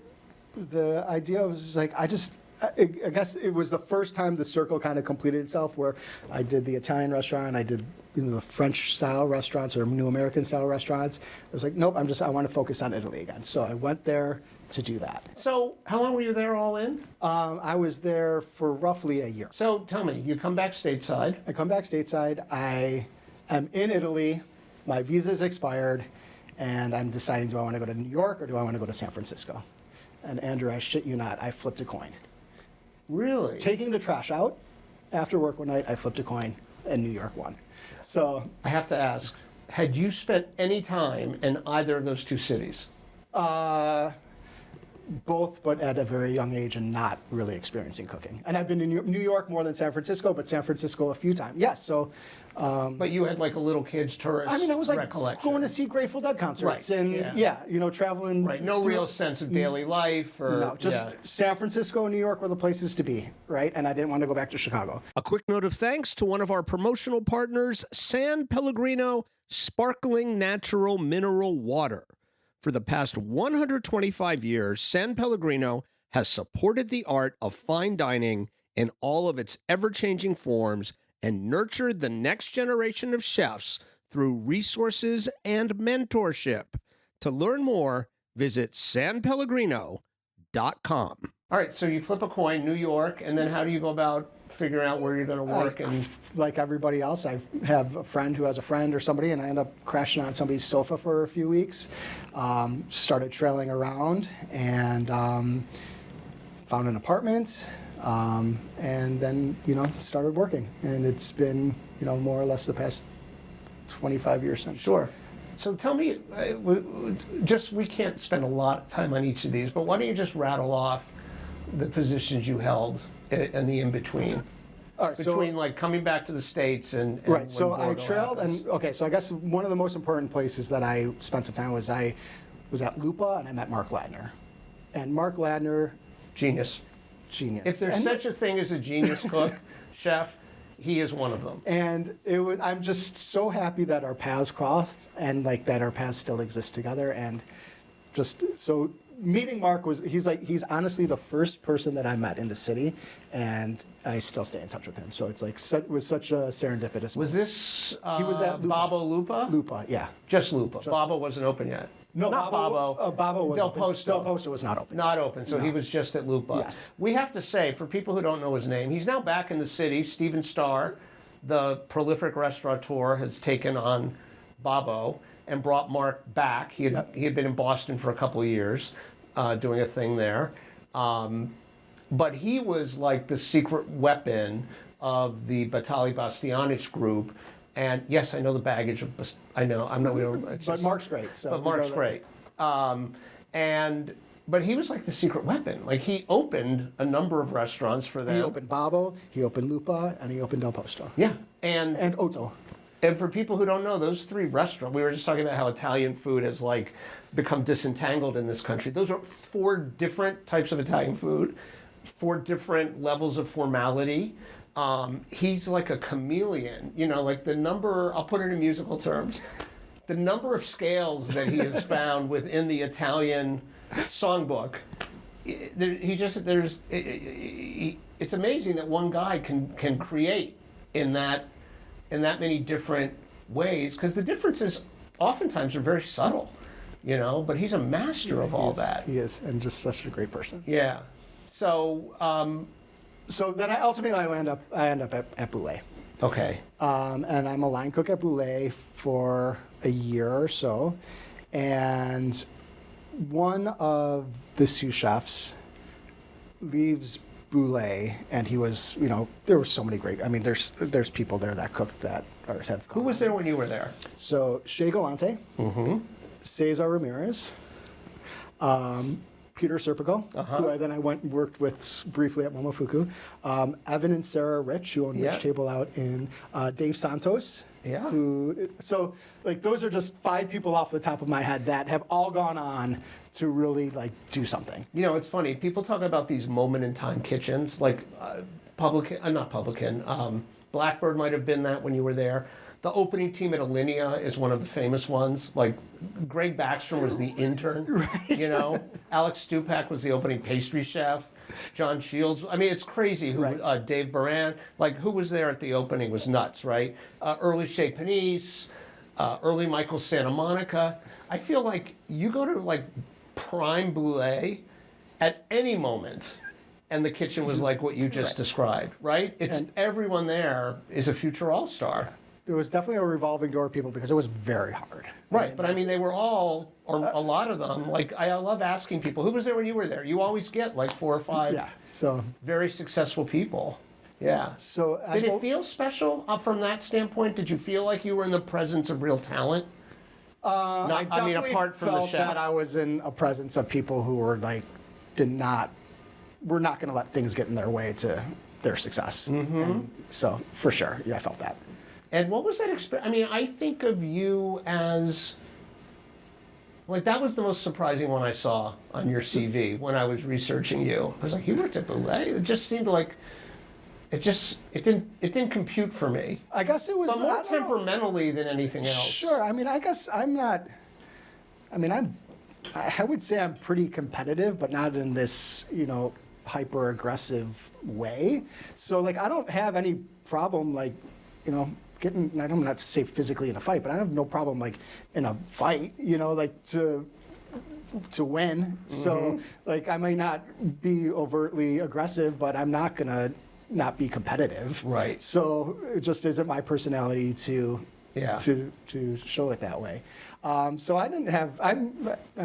idea was like I guess it was the first time the circle kind of completed itself, where I did the Italian restaurant, I did the French style restaurants or New American style restaurants. I was like, nope, I want to focus on Italy again. So I went there to do that. So how long were you there all in? I was there for roughly a year. So tell me, you come back stateside. I come back stateside. I am in Italy. My visa's expired, and I'm deciding, do I want to go to New York or do I want to go to San Francisco? And Andrew, I shit you not, I flipped a coin. Really? Taking the trash out, after work one night, I flipped a coin, and New York won. So I have to ask, had you spent any time in either of those two cities? both, but at a very young age and not really experiencing cooking. And I've been in New York more than San Francisco, but San Francisco a few times. Yes, so. But you had like a little kid's tourist I mean, I was like recollection. going to see Grateful Dead concerts, Right, and yeah. traveling. Right, no real sense of daily life or. No, just San Francisco and New York were the places to be, right? And I didn't want to go back to Chicago. A quick note of thanks to one of our promotional partners, S.Pellegrino Sparkling Natural Mineral Water. For the past 125 years, S.Pellegrino has supported the art of fine dining in all of its ever-changing forms and nurtured the next generation of chefs through resources and mentorship. To learn more, visit sanpellegrino.com. All right, so you flip a coin, New York, and then how do you go about figuring out where you're going to work? And like everybody else, I have a friend who has a friend or somebody, and I end up crashing on somebody's sofa for a few weeks. Started trailing around and found an apartment. And then, started working. And it's been, more or less the past 25 years since. Sure. So tell me, we can't spend a lot of time on each of these, but why don't you just rattle off the positions you held in the in-between? All right, Between like coming back to the States and right, when so I Borgo trailed, happens. and okay, so I guess one of the most important places that I spent some time was I was at Lupa, and I met Mark Ladner. And Mark Ladner, Genius. genius. If there's such a thing as a genius cook, chef, he is one of them. And I'm just so happy that our paths crossed and like that our paths still exist together. And just so meeting Mark he's honestly the first person that I met in the city, and I still stay in touch with him. So it's like it was such a serendipitous. Was this He was at Lupa. Babo Lupa? Lupa, yeah. Just Lupa. Babo wasn't open yet. No, not Babo. Babo was Del open. Posto. Del Posto was not open. Not open, so he was just at Lupa. Yes. We have to say, for people who don't know his name, he's now back in the city. Stephen Starr, the prolific restaurateur, has taken on Babo. and brought Mark back. He had been in Boston for a couple of years doing a thing there. But he was like the secret weapon of the Batali Bastianich group. And yes, I know the baggage of, I know, I'm not, but Mark's great. So but Mark's great. But he was like the secret weapon. Like he opened a number of restaurants for them. He opened Babbo, he opened Lupa, and he opened Del Posto. Yeah. And Otto. And for people who don't know, those three restaurants, we were just talking about how Italian food has like become disentangled in this country. Those are 4 different types of Italian food, 4 different levels of formality. He's like a chameleon, you know, like the number, I'll put it in musical terms, the number of scales that he has found within the Italian songbook. It's amazing that one guy can create in that many different ways, because the differences oftentimes are very subtle, you know, but he's a master of all that. He is, and just such a great person. Yeah. So then I end up at Bouley. okay. And I'm a line cook at Bouley for a year or so. And one of the sous chefs leaves Bouley, and he was, you know, there were so many great, I mean, there's people there that cooked that or have Who was there when you were there? So Shea Galante, Cesar Ramirez, Peter Serpico, who I went and worked with briefly at Momofuku, Evan and Sarah Rich, who own Rich Table out in, Dave Santos. Yeah. So like those are just 5 people off the top of my head that have all gone on to really like do something. You know, it's funny. People talk about these moment in time kitchens, like Blackbird might have been that when you were there. The opening team at Alinea is one of the famous ones. Like Greg Baxter was the intern, Right. you know. Alex Stupak was the opening pastry chef. John Shields. I mean, it's crazy. Dave Baran, like who was there at the opening was nuts, right? Early Chez Panisse, early Michael Santa Monica. I feel like you go to like prime Bouley at any moment, and the kitchen was like what you just described, right? It's everyone there is a future all-star. It was definitely a revolving door of people because it was very hard. Right, but I mean, they were all, or a lot of them, like, I love asking people, who was there when you were there? You always get like 4 or 5 very successal people. Yeah. So Did it feel special from that standpoint? Did you feel like you were in the presence of real talent? I definitely apart from the felt chef. that I was in a presence of people who were like, were not going to let things get in their way to their success. And so for sure, yeah, I felt that. And what was that experience? I mean, I think of you as, like, that was the most surprising one I saw on your CV when I was researching you. I was like, you worked at Bouley? It just seemed like, it didn't compute for me. I guess it was But more temperamentally than anything else. Sure. I mean, I guess I'm not. I mean, I would say I'm pretty competitive, but not in this, you know, hyper aggressive way. So like, I don't have any problem like, you know, getting. I don't have to say physically in a fight, but I have no problem like in a fight, you know, like to win. So like, I may not be overtly aggressive, but I'm not gonna not be competitive. Right. So it just isn't my personality to show it that way. So I didn't have. I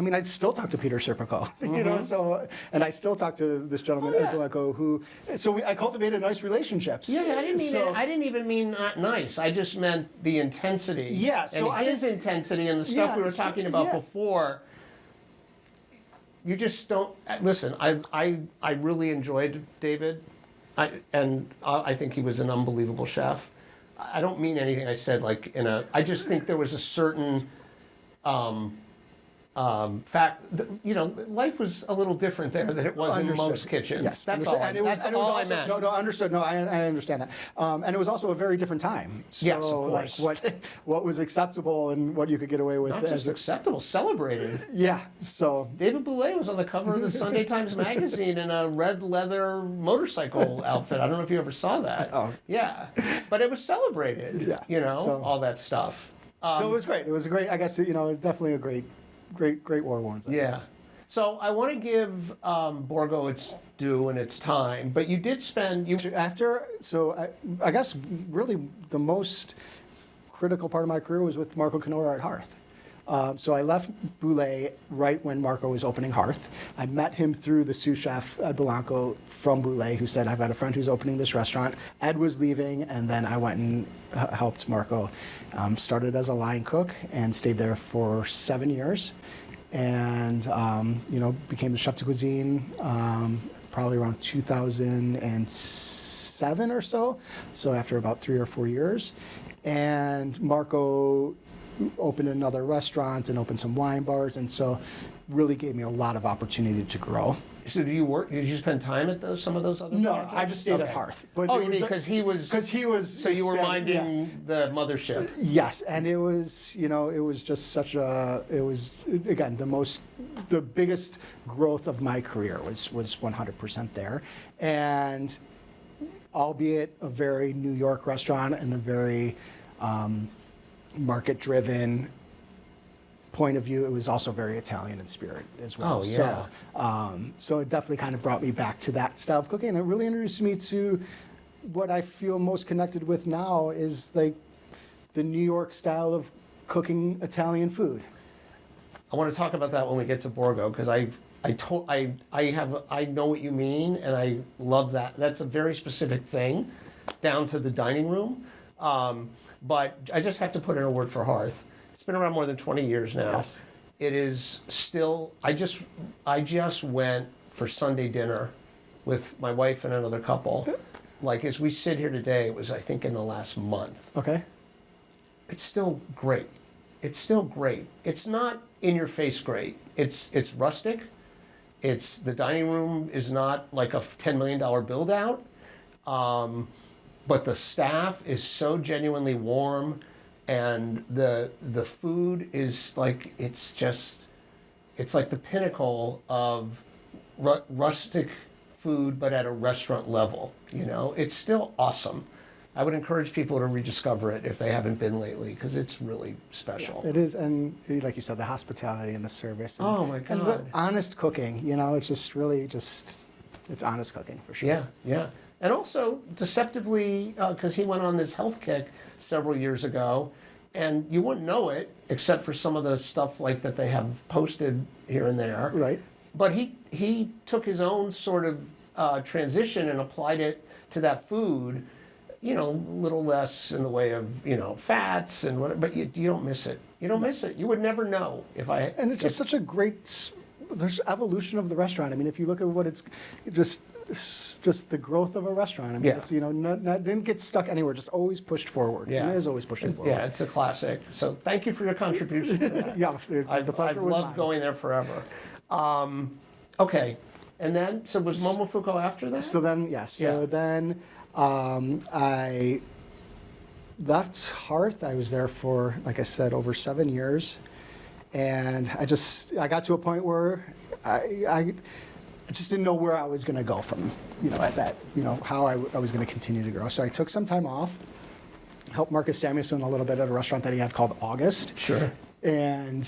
mean, I still talk to Peter Serpico, you know. So and I still talk to this gentleman Ed Blanco, who. So I cultivated nice relationships. Yeah, I didn't mean I didn't even mean not nice. I just meant the intensity. Yeah. So and his intensity and the stuff we were talking about before. You just don't listen. I really enjoyed David. I think he was an unbelievable chef. I don't mean anything I said like in a. I just think there was a certain fact. You know, life was a little different there than it was in most kitchens. Yes, that's all. That's all I meant. No, understood. No, I understand that. And it was also a very different time. So, yes, of course. Like what was acceptable and what you could get away with. Not just acceptable, celebrated. Yeah. So David Bouley was on the cover of the Sunday Times Magazine in a red leather motorcycle outfit. I don't know if you ever saw that. Oh. Yeah, but it was celebrated. Yeah. You know, So- all that stuff. so it was great. It was a great. I guess, you know, definitely a great war wounds. I guess. So I want to give Borgo its due and its time, but you did spend I guess really the most critical part of my career was with Marco Canora at Hearth. So I left Bouley right when Marco was opening Hearth. I met him through the sous chef, Ed Blanco, from Bouley, who said, I've got a friend who's opening this restaurant. Ed was leaving, and then I went and helped Marco. Started as a line cook and stayed there for 7 years. And, became the chef de cuisine probably around 2007 or so. So after about 3 or 4 years. And Marco opened another restaurant and opened some wine bars, and so really gave me a lot of opportunity to grow. So do you work? Did you spend time at some of those other? No, projects? I just stayed at Hearth. But you mean because he was? Because he was. So you were minding the mothership. Yes, and it was, it was just such a. It was again the biggest growth of my career was 100% there, and albeit a very New York restaurant and a very market-driven point of view, it was also very Italian in spirit as well. Oh, yeah. So it definitely kind of brought me back to that style of cooking, and it really introduced me to what I feel most connected with now is like the New York style of cooking Italian food. I want to talk about that when we get to Borgo, because I know what you mean, and I love that. That's a very specific thing, down to the dining room. But I just have to put in a word for Hearth. It's been around more than 20 years now. Yes. It is still. I just went for Sunday dinner with my wife and another couple. Like as we sit here today, it was I think in the last month. Okay. It's still great. It's still great. It's not in your face great. It's rustic. It's the dining room is not like a $10 million build out. But the staff is so genuinely warm, and the food is like it's like the pinnacle of rustic food, but at a restaurant level. It's still awesome. I would encourage people to rediscover it if they haven't been lately, because it's really special. It is, and like you said, the hospitality and the service. And, Oh my God! And the honest cooking. It's just really it's honest cooking for sure. Yeah, yeah. And also deceptively, because he went on this health kick several years ago, and you wouldn't know it except for some of the stuff like that they have posted here and there. Right. But he took his own sort of transition and applied it to that food, a little less in the way of, fats and whatever, but you don't miss it. You don't miss it. You would never know if I... And it's just such a great, there's evolution of the restaurant. I mean, if you look at what it's just the growth of a restaurant. I mean, it's, didn't get stuck anywhere, just always pushed forward. Yeah. It is always pushing forward. Yeah, it's a classic. So thank you for your contribution to that. Yeah, I've loved going there forever. Okay, and then, so was Momofuku after that? So then, yes. Yeah. So then I left Hearth. I was there for, like I said, over 7 years. And I got to a point where I just didn't know where I was going to go from, at that, how I was going to continue to grow. So I took some time off, helped Marcus Samuelson a little bit at a restaurant that he had called August. Sure. And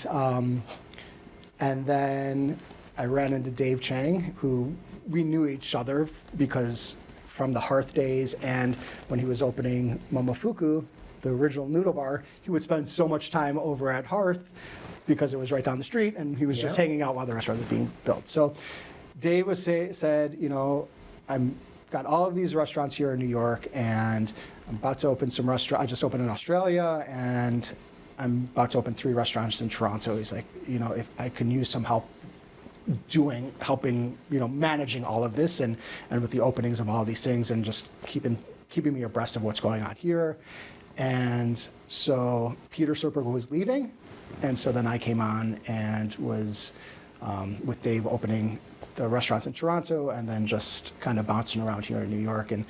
then I ran into Dave Chang, who we knew each other because from the Hearth days, and when he was opening Momofuku, the original noodle bar, he would spend so much time over at Hearth because it was right down the street, and he was just hanging out while the restaurant was being built. So Dave said, I'm got all of these restaurants here in New York, and I'm about to open some restaurants. I just opened in Australia, and I'm about to open 3 restaurants in Toronto. He's like, if I can use some help helping, managing all of this and with the openings of all these things, and just keeping me abreast of what's going on here. And so Peter Serper was leaving, and so then I came on and was with Dave opening the restaurants in Toronto, and then just kind of bouncing around here in New York, and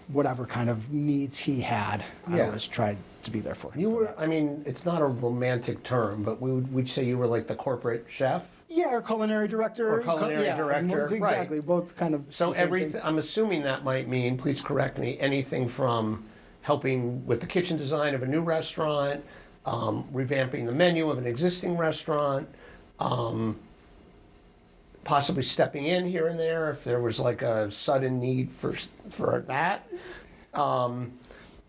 whatever kind of needs he had, I always tried to be there for him. You were, I mean, it's not a romantic term, but we'd say you were like the corporate chef? Yeah, or culinary director. Or culinary director, exactly, right. Both kind of. So everything, I'm assuming that might mean, please correct me, anything from helping with the kitchen design of a new restaurant, revamping the menu of an existing restaurant, possibly stepping in here and there if there was like a sudden need for that.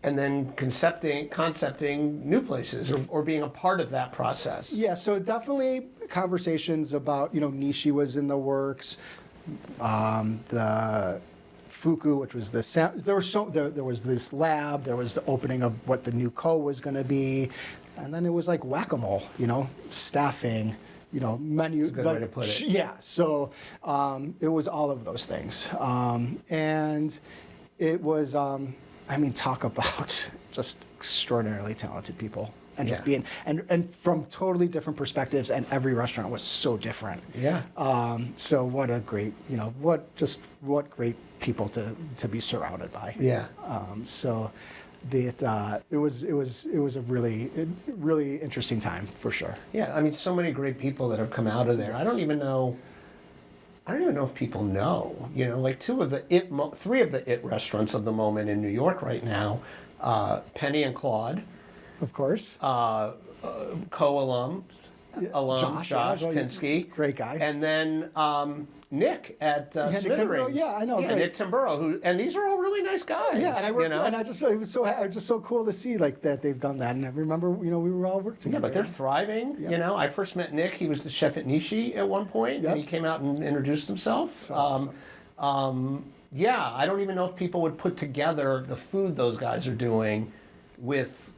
and then concepting new places or being a part of that process. Yeah, so definitely conversations about, Nishi was in the works, the Fuku, which was the sound. There was this lab. There was the opening of what the new co was going to be, and then it was like whack-a-mole. Staffing. Menu. That's a good way to put it. Yeah. So it was all of those things, and it was. Talk about just extraordinarily talented people. And just being and from totally different perspectives, and every restaurant was so different. Yeah. So what a great, what great people to be surrounded by. Yeah. It was a really interesting time for sure. Yeah. So many great people that have come out of there. Yes. I don't even know if people know. Like three of the it restaurants of the moment in New York right now, Penny and Claude. Of course. Co-alum, Josh Pinsky. Great guy. And then Nick at Smithereens. Yeah, I know. Yeah, Nick Tamburo, and these are all really nice guys. Yeah, and it was so cool to see that they've done that. And I remember, we were all working together. Yeah, but they're thriving. Yeah. I first met Nick. He was the chef at Nishi at one point, and he came out and introduced himself. So awesome. Yeah, I don't even know if people would put together the food those guys are doing with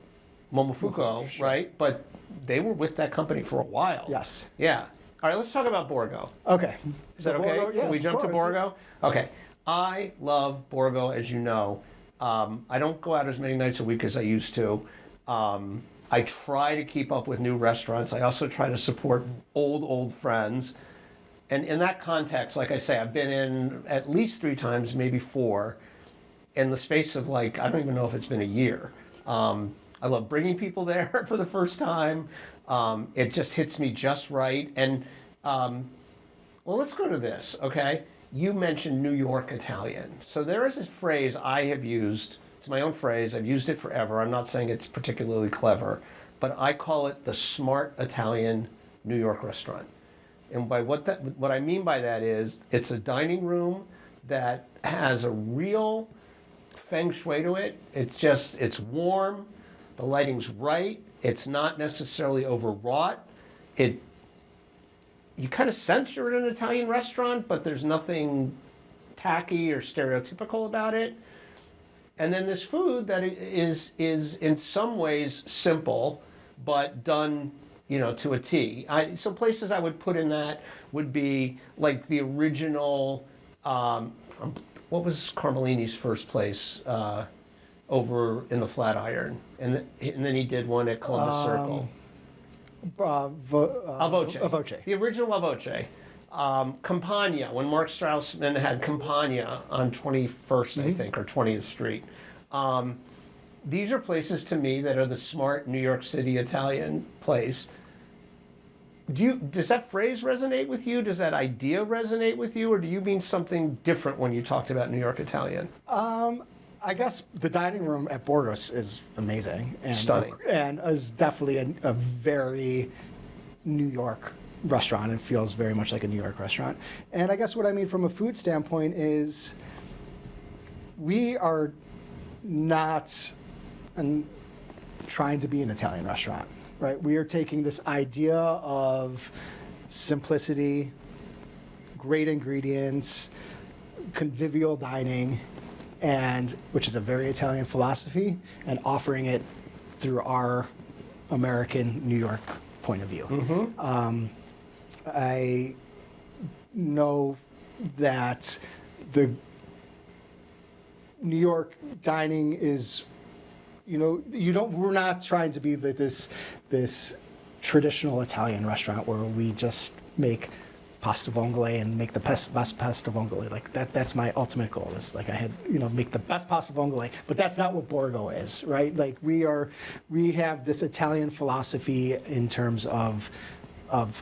Momofuku, sure. Right? But they were with that company for a while. Yes. Yeah. All right, let's talk about Borgo. Okay. Is that okay? Borgo, yes, Can we jump to Borgo? Yeah. Okay. I love Borgo, as you know. I don't go out as many nights a week as I used to. I try to keep up with new restaurants. I also try to support old friends. And in that context, like I say, I've been in at least 3 times, maybe 4, in the space of I don't even know if it's been a year. I love bringing people there for the first time. It just hits me just right. And, well, let's go to this, okay? You mentioned New York Italian. So there is a phrase I have used. It's my own phrase. I've used it forever. I'm not saying it's particularly clever, but I call it the smart Italian New York restaurant. And by what I mean by that is it's a dining room that has a real feng shui to it. It's warm. The lighting's right. It's not necessarily overwrought. You kind of sense you're in an Italian restaurant, but there's nothing tacky or stereotypical about it. And then this food that is in some ways simple, but done, to a T. So places I would put in that would be like the original, what was Carmelini's first place? Over in the Flatiron, and then he did one at Columbus Circle. Al Voce. The original Al Voce. Campagna, when Mark Strausman had Campagna on 21st, I think, or 20th Street. These are places to me that are the smart New York City Italian place. Does that phrase resonate with you? Does that idea resonate with you? Or do you mean something different when you talked about New York Italian? I guess the dining room at Borgo's is amazing. And stunning. And is definitely a very New York restaurant and feels very much like a New York restaurant. And I guess what I mean from a food standpoint is we are not trying to be an Italian restaurant, right? We are taking this idea of simplicity, great ingredients, convivial dining, and which is a very Italian philosophy, and offering it through our American New York point of view. Mm-hmm. I know that the New York dining is, we're not trying to be this traditional Italian restaurant where we just make pasta vongole and make the best pasta vongole. Like that's my ultimate goal. Is make the best pasta vongole, but that's not what Borgo is, right? Like we have this Italian philosophy in terms of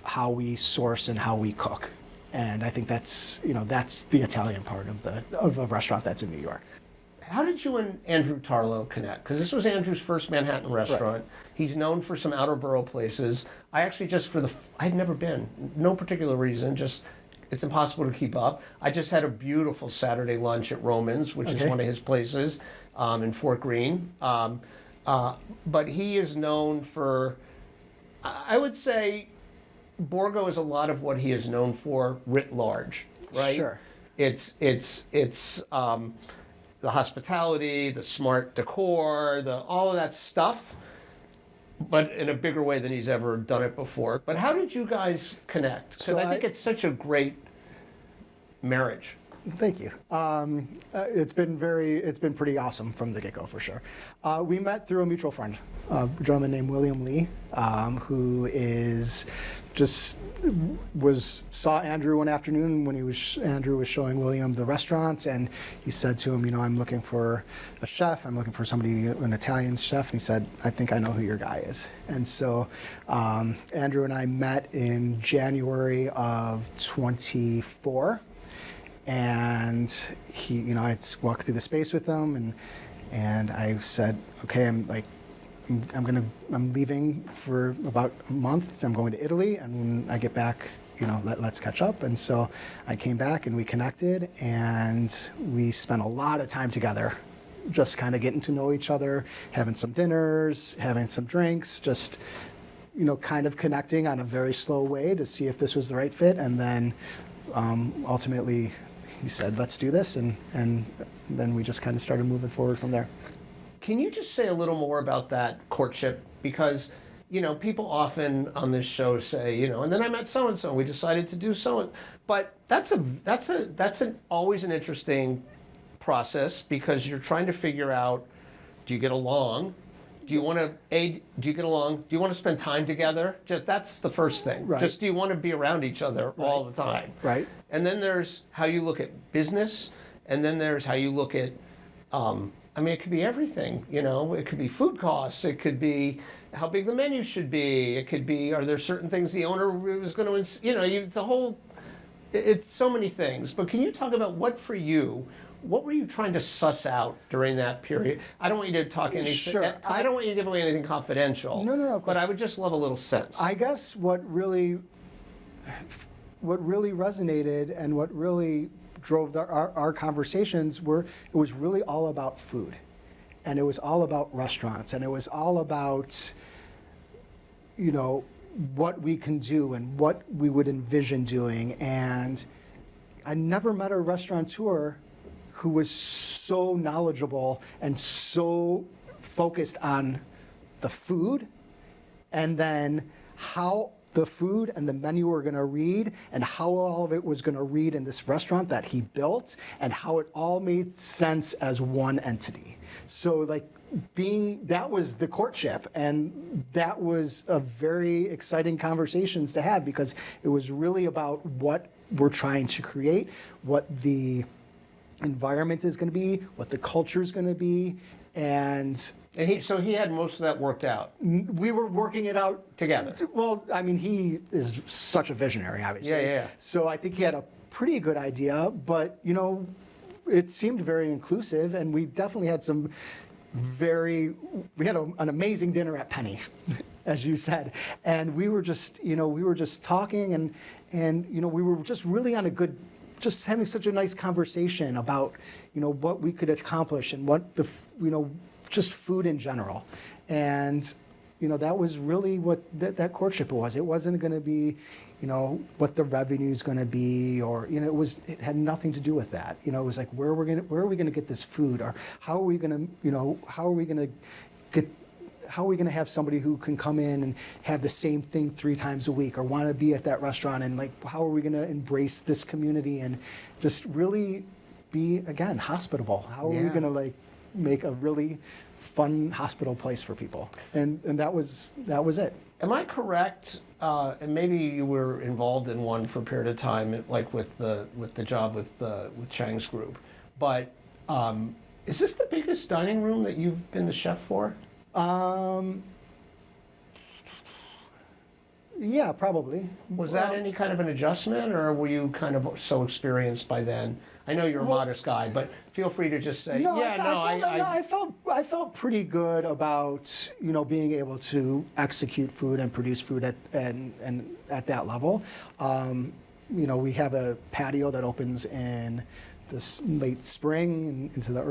how we source and how we cook. And I think that's the Italian part of a restaurant that's in New York. How did you and Andrew Tarlow connect? Because this was Andrew's first Manhattan restaurant. Right. He's known for some outer borough places. I actually I had never been, no particular reason, just it's impossible to keep up. I just had a beautiful Saturday lunch at Roman's, which is one of his places in Fort Greene. But he is known for, I would say, Borgo is a lot of what he is known for writ large, right? Sure. It's the hospitality, the smart decor, all of that stuff, but in a bigger way than he's ever done it before. But how did you guys connect? Because So I think it's such a great marriage. Thank you. It's been pretty awesome from the get-go for sure. We met through a mutual friend, a gentleman named William Lee, who saw Andrew one afternoon when Andrew was showing William the restaurants, and he said to him, I'm looking for a chef. I'm looking for somebody, an Italian chef. And he said, I think I know who your guy is. And so Andrew and I met in January of 24. And he, I walked through the space with him, and I said, okay, I'm leaving for about a month. I'm going to Italy, and when I get back, let's catch up. And so I came back, and we connected, and we spent a lot of time together, just kind of getting to know each other, having some dinners, having some drinks, just kind of connecting on a very slow way to see if this was the right fit, and then ultimately. He said, let's do this, and then we just kind of started moving forward from there. Can you just say a little more about that courtship? Because, people often on this show say, and then I met so-and-so, and we decided to do so. But that's always an interesting process, because you're trying to figure out, do you get along? Do you want to get along? Do you want to spend time together? That's the first thing. Right. Just do you want to be around each other all the time? Right. And then there's how you look at business, and then there's how you look at, it could be everything, it could be food costs, it could be how big the menu should be, it could be, are there certain things the owner was going to, it's so many things. But can you talk about what were you trying to suss out during that period? I don't want you to talk anything. Sure. I don't want you to give away anything confidential. No. But I would just love a little sense. I guess what really resonated and what really drove our conversations it was really all about food, and it was all about restaurants, and it was all about what we can do and what we would envision doing. And I never met a restaurateur who was so knowledgeable and so focused on the food, and then how the food and the menu were going to read, and how all of it was going to read in this restaurant that he built, and how it all made sense as one entity. So that was the courtship, and that was a very exciting conversations to have, because it was really about what we're trying to create, what the environment is going to be, what the culture is going to be, and he had most of that worked out. We were working it out together. Well, he is such a visionary, obviously. Yeah. So I think he had a pretty good idea, but it seemed very inclusive, and we definitely had we had an amazing dinner at Penny, as you said, and we were just talking, and we were just really on just having such a nice conversation about, what we could accomplish, and what just food in general. And, that was really what that courtship was. It wasn't going to be, what the revenue is going to be, or, it had nothing to do with that. It was like, where are we going to get this food? Or how are we going to have somebody who can come in and have the same thing 3 times a week, or want to be at that restaurant, and how are we going to embrace this community and just really be, again, hospitable? How are we going to make a really fun hospital place for people? And that was it. Am I correct? And maybe you were involved in one for a period of time, with the job with Chang's group. But is this the biggest dining room that you've been the chef for? Yeah, probably. Was that any kind of an adjustment, or were you kind of so experienced by then? I know you're a modest guy, but feel free to just say, I felt pretty good about being able to execute food and produce food at that level. we have a patio that opens in the late spring and into the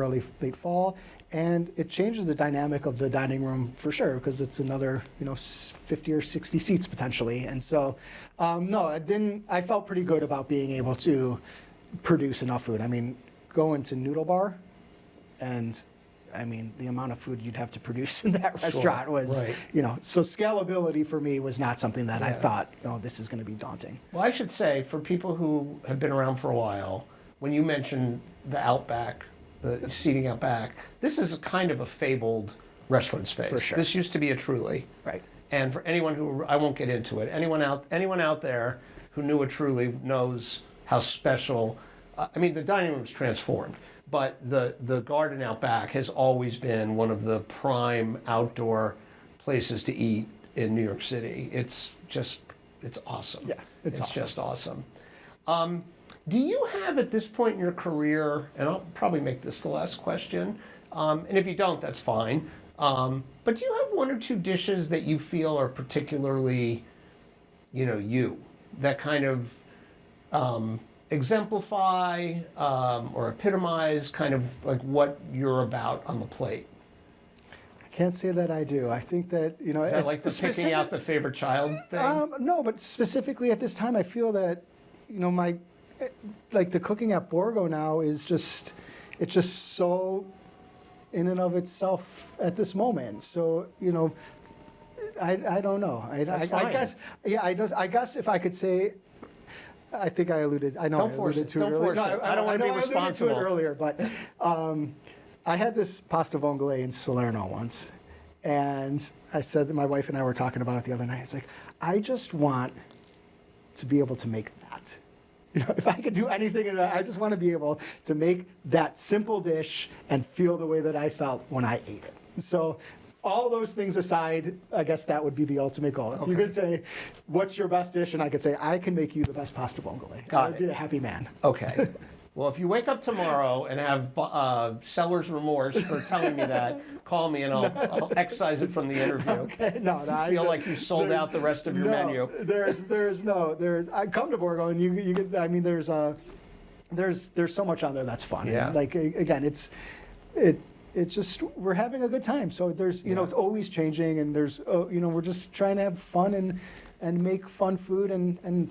late fall, and it changes the dynamic of the dining room for sure, because it's another 50 or 60 seats potentially. And so no, I felt pretty good about being able to produce enough food. I mean, going to Noodle Bar, and I mean, the amount of food you'd have to produce in that restaurant was, right. So scalability for me was not something that I thought, this is going to be daunting. Well, I should say, for people who have been around for a while, when you mentioned the Outback, the seating out back, this is kind of a fabled restaurant space. For sure. This used to be a Truly. Right. And for anyone who, I won't get into it, anyone out there who knew a Truly knows how special, I mean, the dining room's transformed, but the garden out back has always been one of the prime outdoor places to eat in New York City. It's awesome. Yeah, it's awesome. Just awesome. Do you have, at this point in your career, and I'll probably make this the last question, and if you don't, that's fine, but do you have one or two dishes that you feel are particularly, that kind of exemplify or epitomize kind of like what you're about on the plate? I can't say that I do. I think that, Is that like the picking out the favorite child thing? No, but specifically at this time, I feel that, the cooking at Borgo now is it's just so in and of itself at this moment. So, I don't know. I guess, I guess if I could say, I think I alluded. I know Don't I force alluded it. to Don't it earlier. force it. I don't want to be responsible. I alluded to it earlier, but I had this pasta vongole in Salerno once, and I said that my wife and I were talking about it the other night. It's like, I just want to be able to make that. If I could do anything, I just want to be able to make that simple dish and feel the way that I felt when I ate it. So all those things aside, I guess that would be the ultimate goal. If you could say, what's your best dish? And I could say, I can make you the best pasta vongole. I would be a happy man. Okay. Well, if you wake up tomorrow and have seller's remorse for telling me that, call me and I'll excise it from the interview. Okay, no, I feel like you sold out the rest of your menu. I come to Borgo and you get, I mean, there's so much on there that's fun. Yeah. And like, again, it's just, we're having a good time. So there's, it's always changing, and there's, we're just trying to have fun and make fun food and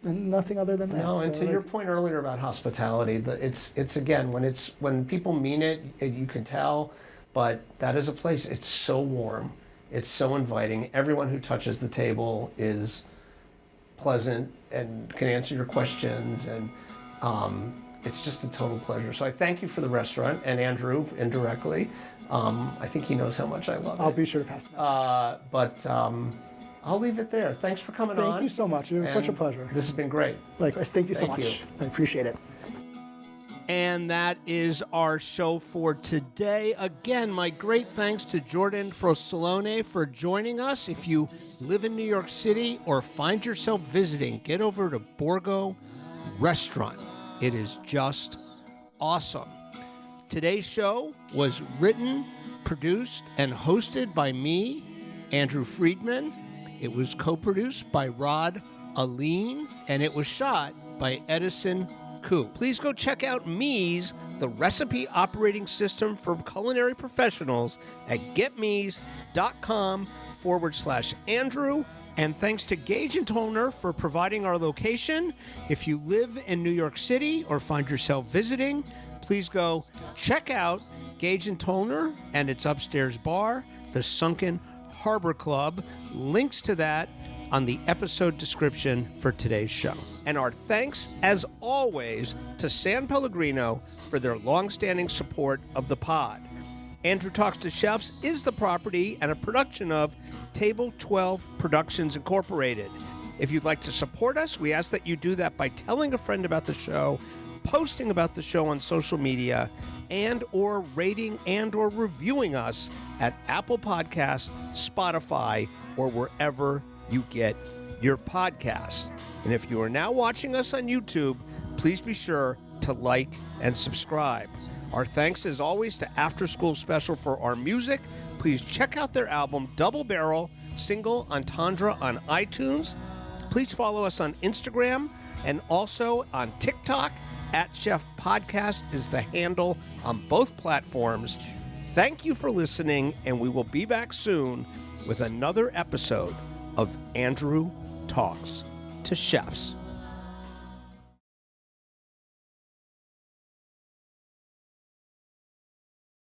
nothing other than that. No, and so to your point earlier about hospitality, it's again, when people mean it, you can tell, but that is a place, it's so warm, it's so inviting. Everyone who touches the table is pleasant and can answer your questions, and it's just a total pleasure. So I thank you for the restaurant, and Andrew indirectly. I think he knows how much I love it. I'll be sure to pass the message. But I'll leave it there. Thanks for coming on. Thank you so much. It was such a pleasure. This has been great. Likewise. Thank you so Thank much. you. I appreciate it. And that is our show for today. Again, my great thanks to Jordan Frosolone for joining us. If you live in New York City or find yourself visiting, get over to Borgo Restaurant. It is just awesome. Today's show was written, produced, and hosted by me, Andrew Friedman. It was co-produced by Alleyne, and it was shot by Edison Koo. Please go check out Mies, the recipe operating system for culinary professionals, at getmies.com/Andrew. And thanks to Gage & Toner for providing our location. If you live in New York City or find yourself visiting, please go check out Gage & Toner and its upstairs bar, the Sunken Harbor Club. Links to that on the episode description for today's show. And our thanks, as always, to S.Pellegrino for their longstanding support of the pod. Andrew Talks to Chefs is the property and a production of Table 12 Productions Incorporated. If you'd like to support us, we ask that you do that by telling a friend about the show, posting about the show on social media, and or rating and or reviewing us at Apple Podcasts, Spotify, or wherever you get your podcasts. And if you are now watching us on YouTube, please be sure to like and subscribe. Our thanks as always to After School Special for our music. Please check out their album Double Barrel Single Entendre on iTunes. Please follow us on Instagram and also on TikTok. @Chef Podcast is the handle on both platforms. Thank you for listening, and we will be back soon with another episode of Andrew Talks to Chefs.